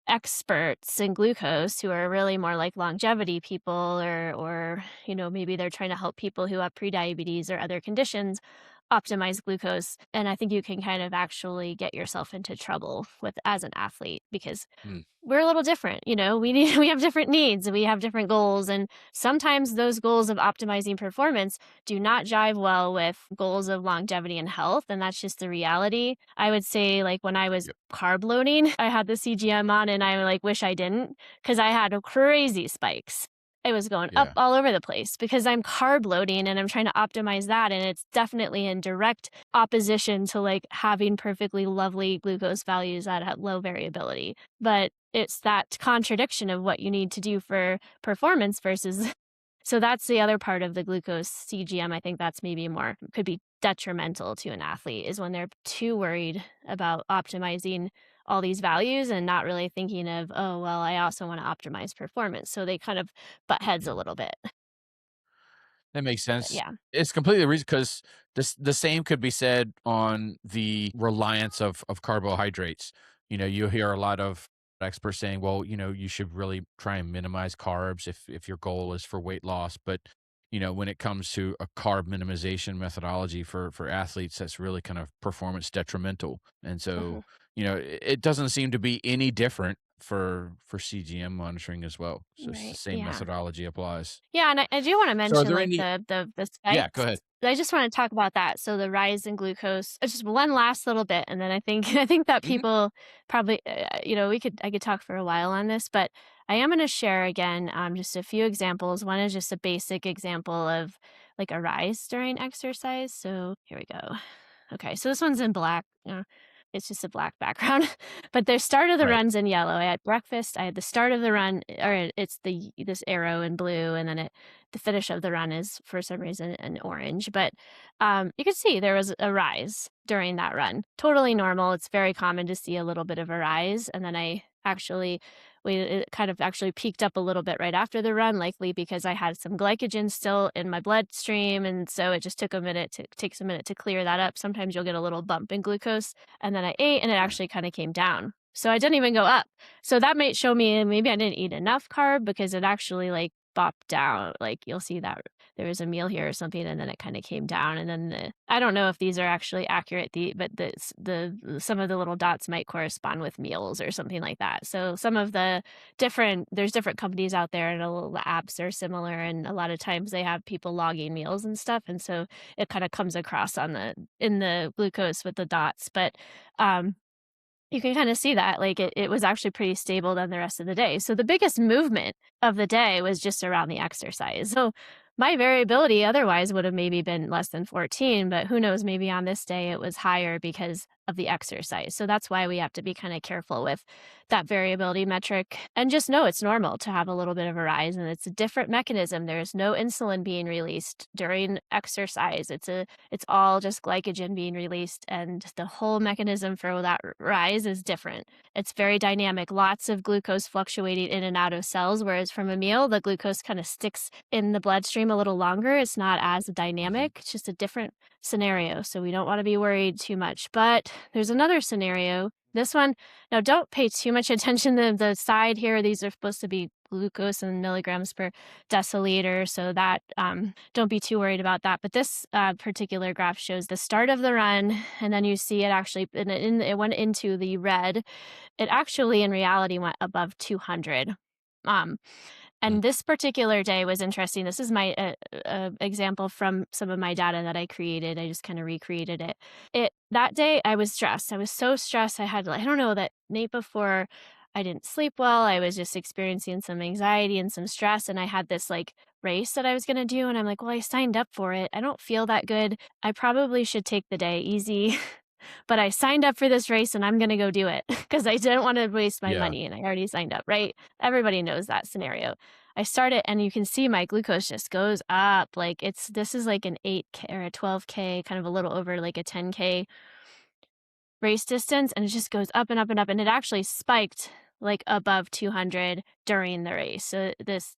Speaker 2: experts in glucose who are really more like longevity people, or maybe they're trying to help people who have prediabetes or other conditions optimize glucose. And I think you can kind of actually get yourself into trouble with as an athlete, because
Speaker 1: Mm.
Speaker 2: we're a little different, we have different needs and we have different goals, and sometimes those goals of optimizing performance do not jive well with goals of longevity and health, and that's just the reality. I would say, like, when I was
Speaker 1: Yep.
Speaker 2: carb loading, I had the CGM on and I like wish I didn't, because I had crazy spikes. It was going up
Speaker 1: Yeah.
Speaker 2: all over the place because I'm carb loading and I'm trying to optimize that, and it's definitely in direct opposition to like having perfectly lovely glucose values that have low variability. But it's that contradiction of what you need to do for performance versus so that's the other part of the glucose CGM. I think that's maybe more could be detrimental to an athlete, is when they're too worried about optimizing all these values and not really thinking of, oh, well, I also want to optimize performance. So they kind of butt heads a
Speaker 1: Mm.
Speaker 2: little bit.
Speaker 1: That makes
Speaker 2: But
Speaker 1: sense.
Speaker 2: yeah.
Speaker 1: It's completely reason because the same could be said on the reliance of carbohydrates. You hear a lot of experts saying, well, you should really try and minimize carbs if your goal is for weight loss. But, when it comes to a carb minimization methodology for athletes, that's really kind of performance detrimental. And so,
Speaker 2: Uh-huh.
Speaker 1: it doesn't seem to be any different for CGM monitoring as well. So it's the
Speaker 2: Right.
Speaker 1: same
Speaker 2: Yeah.
Speaker 1: methodology applies.
Speaker 2: Yeah, and I do wanna
Speaker 1: So are
Speaker 2: mention,
Speaker 1: there
Speaker 2: like,
Speaker 1: any
Speaker 2: the
Speaker 1: Yeah, go
Speaker 2: spikes.
Speaker 1: ahead.
Speaker 2: I just wanna talk about that. So the rise in glucose just one last little bit, and then I think I think that
Speaker 1: Mhm.
Speaker 2: people probably, I could talk for a while on this, but I am gonna share again, just a few examples. One is just a basic example of, like, a rise during exercise. So here we go. Okay, so this one's in black. It's just a black background. But the start of the
Speaker 1: Right.
Speaker 2: run's in yellow. I had breakfast. I had the start of the run, or it's this arrow in blue, and then the finish of the run is for some reason in orange. But you can see there was a rise during that run. Totally normal. It's very common to see a little bit of a rise, and then I actually it kind of actually peaked up a little bit right after the run, likely because I had some glycogen still in my bloodstream, and so it just takes a minute to clear that up. Sometimes you'll get a little bump in glucose, and then I ate, and it actually kind of came down. So I didn't even go up. So that might show me maybe I didn't eat enough carb because it actually like bopped down. Like you'll see that there was a meal here or something, and then it kind of came down. And then I don't know if these are actually accurate, but the some of the little dots might correspond with meals or something like that. So some of the there's different companies out there, and the apps are similar, and a lot of times they have people logging meals and stuff, and so it kind of comes across on the in the glucose with the dots. But um you can kinda see that, like, it was actually pretty stable then the rest of the day. So the biggest movement of the day was just around the exercise. So my variability otherwise would have maybe been less than 14, but who knows, maybe on this day it was higher because of the exercise. So that's why we have to be kinda careful with that variability metric and just know it's normal to have a little bit of a rise, and it's a different mechanism. There's no insulin being released during exercise. It's all just glycogen being released, and the whole mechanism for that rise is different. It's very dynamic, lots of glucose fluctuating in and out of cells, whereas from a meal, the glucose kind of sticks in the bloodstream a little longer. It's not as
Speaker 1: Mhm.
Speaker 2: dynamic, it's just a different scenario. So we don't want to be worried too much. But there's another scenario. This one, now don't pay too much attention to the side here. These are supposed to be glucose in milligrams per deciliter. So that don't be too worried about that. But this particular graph shows the start of the run, and then you see it actually, it went into the red. It actually, in reality, went above 200. Um,
Speaker 1: Mm.
Speaker 2: and this particular day was interesting. This is my example from some of my data that I created. I just kind of recreated it. That day I was stressed. I was so stressed. I had, like, I don't know, that night before I didn't sleep well. I was just experiencing some anxiety and some stress, and I had this like race that I was going to do, and I'm like, well, I signed up for it. I don't feel that good. I probably should take the day easy. But I signed up for this race and I'm going to go do it because I didn't want to waste my
Speaker 1: Yeah.
Speaker 2: money and I already signed up, right? Everybody knows that scenario. I start it and you can see my glucose just goes up. Like this is like an 8K or a 12K, kind of a little over like a 10K race distance. And it just goes up and up and up. And it actually spiked like above 200 during the race. So this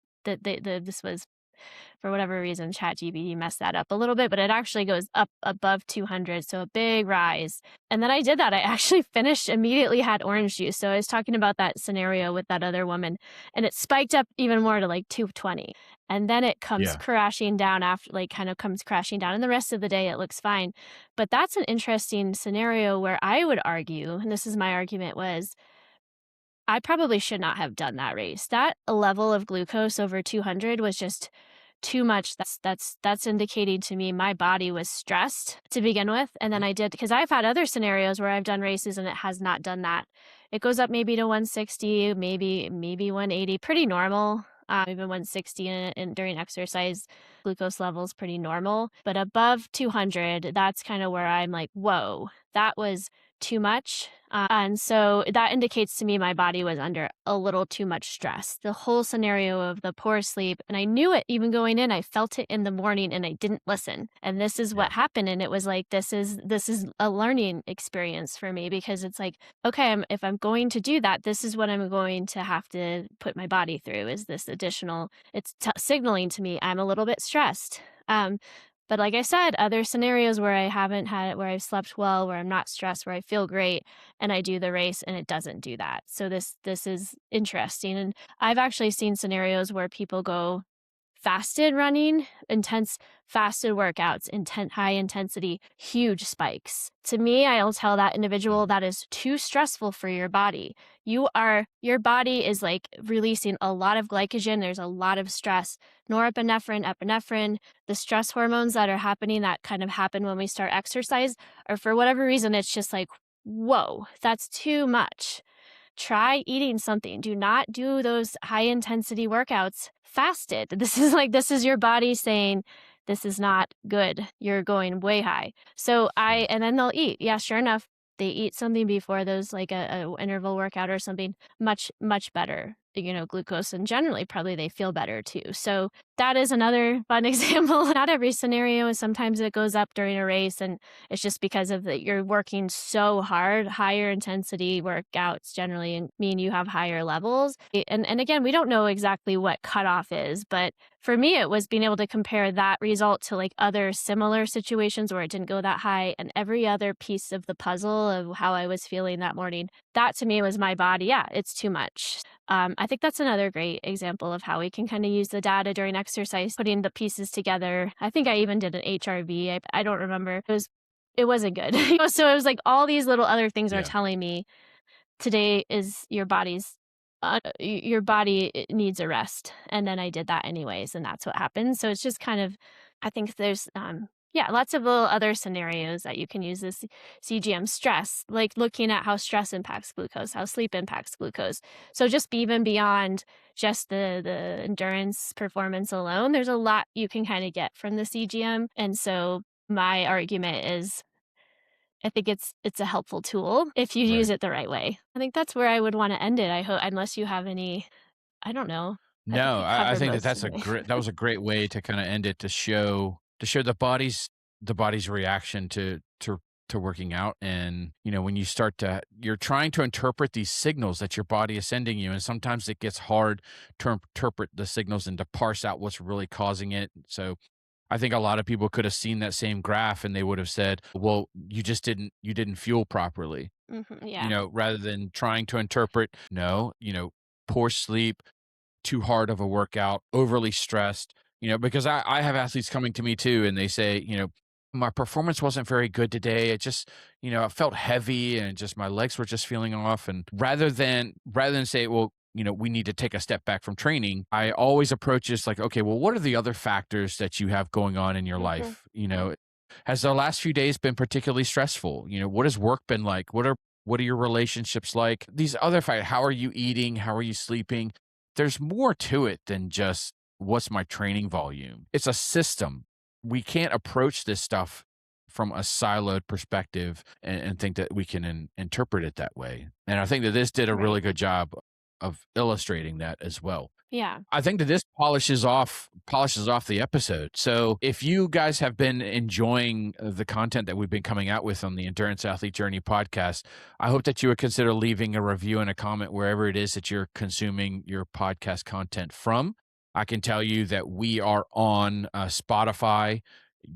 Speaker 2: was, for whatever reason, ChatGPT messed that up a little bit, but it actually goes up above 200, so a big rise. And then I did that. I actually finished, immediately had orange juice. So I was talking about that scenario with that other woman, and it spiked up even more to like 220. And then it comes
Speaker 1: Yeah.
Speaker 2: crashing down after, like, kind of comes crashing down. And the rest of the day, it looks fine. But that's an interesting scenario where I would argue, and this is my argument, was I probably should not have done that race. That level of glucose over 200 was just too much. That's indicating to me my body was stressed to begin with, and then
Speaker 1: Mhm.
Speaker 2: I did, because I've had other scenarios where I've done races and it has not done that. It goes up maybe to 160, maybe 180, pretty normal. Even 160 during exercise, glucose levels pretty normal. But above 200, that's kind of where I'm like, whoa, that was too much. And so that indicates to me my body was under a little too much stress. The whole scenario of the poor sleep, and I knew it even going in. I felt it in the morning and I didn't listen. And this is
Speaker 1: Yeah.
Speaker 2: what happened. And it was like, this is a learning experience for me, because it's like, okay, if I'm going to do that, this is what I'm going to have to put my body through, is this additional, it's signaling to me I'm a little bit stressed. Um, but like I said, other scenarios where I haven't had it, where I've slept well, where I'm not stressed, where I feel great, and I do the race and it doesn't do that. So this is interesting. And I've actually seen scenarios where people go fasted running, intense fasted workouts, high intensity, huge spikes. To me, I'll tell that individual that is too stressful for your body. Your body is like releasing a lot of glycogen. There's a lot of stress, norepinephrine, epinephrine, the stress hormones that are happening that kind of happen when we start exercise, or for whatever reason, it's just like, whoa, that's too much. Try eating something. Do not do those high intensity workouts fasted. This is your body saying, this is not good. You're going way high. And then they'll eat. Yeah, sure enough, they eat something before those, like a interval workout or something, much, much better, glucose. And generally, probably they feel better too. So that is another fun example. Not every scenario is, sometimes it goes up during a race, and it's just because of that you're working so hard. Higher intensity workouts generally mean you have higher levels. And again, we don't know exactly what cutoff is, but for me, it was being able to compare that result to like other similar situations where it didn't go that high, and every other piece of the puzzle of how I was feeling that morning. That to me was my body. Yeah, it's too much. I think that's another great example of how we can kind of use the data during exercise, putting the pieces together. I think I even did an HRV. I don't remember. It wasn't good. So it was like all these little other things are
Speaker 1: Yeah.
Speaker 2: telling me today is your body needs a rest. And then I did that anyways, and that's what happened. So it's just kind of, I think there's yeah, lots of little other scenarios that you can use this CGM. Stress, like looking at how stress impacts glucose, how sleep impacts glucose. So just even beyond just the endurance performance alone, there's a lot you can kind of get from the CGM. And so my argument is, I think it's a helpful tool if you use
Speaker 1: Right.
Speaker 2: it the right way. I think that's where I would want to end it. I hope, unless you have any, I don't know. I think
Speaker 1: No,
Speaker 2: we
Speaker 1: I
Speaker 2: covered
Speaker 1: think that
Speaker 2: most
Speaker 1: that's
Speaker 2: of
Speaker 1: a
Speaker 2: it.
Speaker 1: great that was a great way to kind of end it, to show the body's reaction to working out. And when you're trying to interpret these signals that your body is sending you, and sometimes it gets hard to interpret the signals and to parse out what's really causing it. So I think a lot of people could have seen that same graph and they would have said, well, you didn't fuel properly,
Speaker 2: Yeah.
Speaker 1: rather than trying to interpret, no, poor sleep, too hard of a workout, overly stressed, because I have athletes coming to me too, and they say, my performance wasn't very good today. It just, it felt heavy and just my legs were just feeling off. And rather than say, well, we need to take a step back from training, I always approach this like, okay, well, what are the other factors that you have going on in your
Speaker 2: hmm
Speaker 1: life? Has the last few days been particularly stressful? What has work been like? What are your relationships like? These other factors, how are you eating? How are you sleeping? There's more to it than just what's my training volume. It's a system. We can't approach this stuff from a siloed perspective and think that we can interpret it that way. And I think that this did a
Speaker 2: Right.
Speaker 1: really good job of illustrating that as well.
Speaker 2: Yeah.
Speaker 1: I think that this polishes off the episode. So if you guys have been enjoying the content that we've been coming out with on the Endurance Athlete Journey podcast, I hope that you would consider leaving a review and a comment wherever it is that you're consuming your podcast content from. I can tell you that we are on Spotify,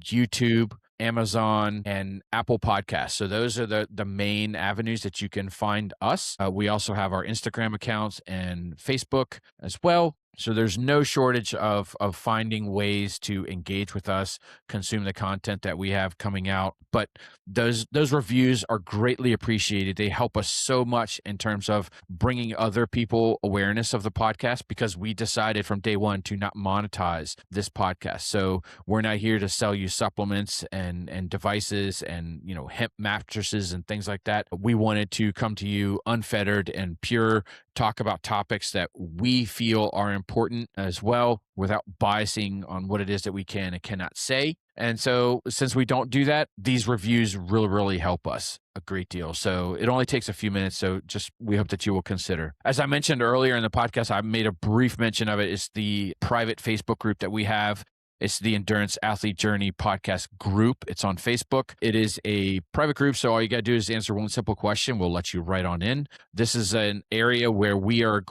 Speaker 1: YouTube, Amazon, and Apple Podcasts. So those are the main avenues that you can find us. We also have our Instagram accounts and Facebook as well. So there's no shortage of finding ways to engage with us, consume the content that we have coming out. But those reviews are greatly appreciated. They help us so much in terms of bringing other people awareness of the podcast, because we decided from day one to not monetize this podcast. So we're not here to sell you supplements and devices and hemp mattresses and things like that. We wanted to come to you unfettered and pure, talk about topics that we feel are important as well, without biasing on what it is that we can and cannot say. And so since we don't do that, these reviews really, really help us a great deal. So it only takes a few minutes. So just, we hope that you will consider. As I mentioned earlier in the podcast, I made a brief mention of it. It's the private Facebook group that we have. It's the Endurance Athlete Journey podcast group. It's on Facebook. It is a private group, so all you got to do is answer one simple question. We'll let you right on in. This is an area where we are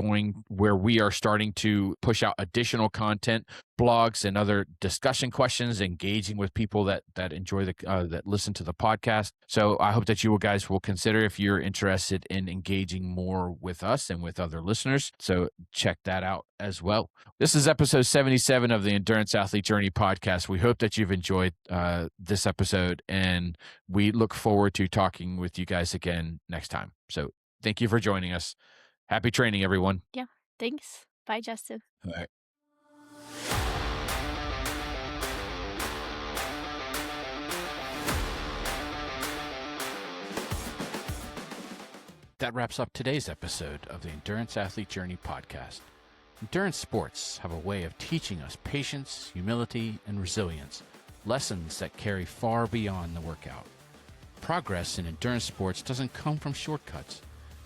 Speaker 1: starting to push out additional content, blogs, and other discussion questions, engaging with people that enjoy that listen to the podcast. So I hope that you guys will consider, if you're interested in engaging more with us and with other listeners. So check that out. as well. This is episode 77 of the Endurance Athlete Journey podcast. We hope that you've enjoyed this episode, and we look forward to talking with you guys again next time. So thank you for joining us. Happy training, everyone.
Speaker 2: Yeah. Thanks. Bye, Justin.
Speaker 1: All right. That wraps up today's episode of the Endurance Athlete Journey podcast. Endurance sports have a way of teaching us patience, humility, and resilience, lessons that carry far beyond the workout. Progress in endurance sports doesn't come from shortcuts.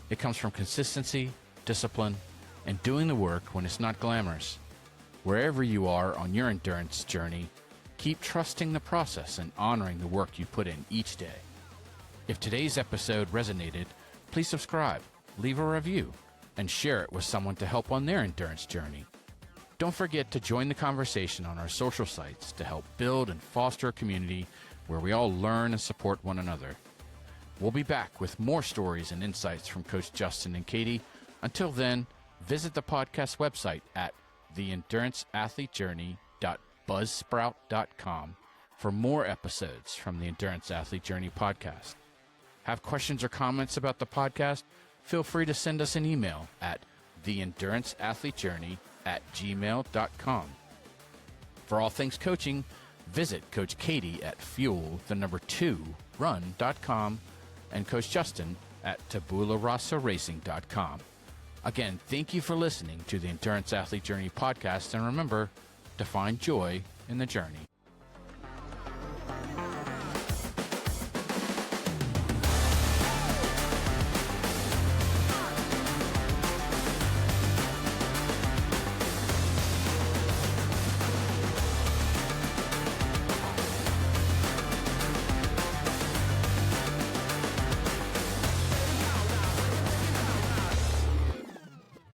Speaker 1: It comes from consistency, discipline, and doing the work when it's not glamorous. Wherever you are on your endurance journey, keep trusting the process and honoring the work you put in each day. If today's episode resonated, please subscribe, leave a review, and share it with someone to help on their endurance journey. Don't forget to join the conversation on our social sites to help build and foster a community where we all learn and support one another. We'll be back with more stories and insights from Coach Justin and Katie. Until then, visit the podcast website at theenduranceathletejourney.buzzsprout.com for more episodes from the Endurance Athlete Journey podcast. Have questions or comments about the podcast? Feel free to send us an email at theenduranceathletejourney@gmail.com. For all things coaching, visit Coach Katie at fuel2run.com and Coach Justin at tabularasaracing.com. Again, thank you for listening to the Endurance Athlete Journey podcast, and remember to find joy in the journey.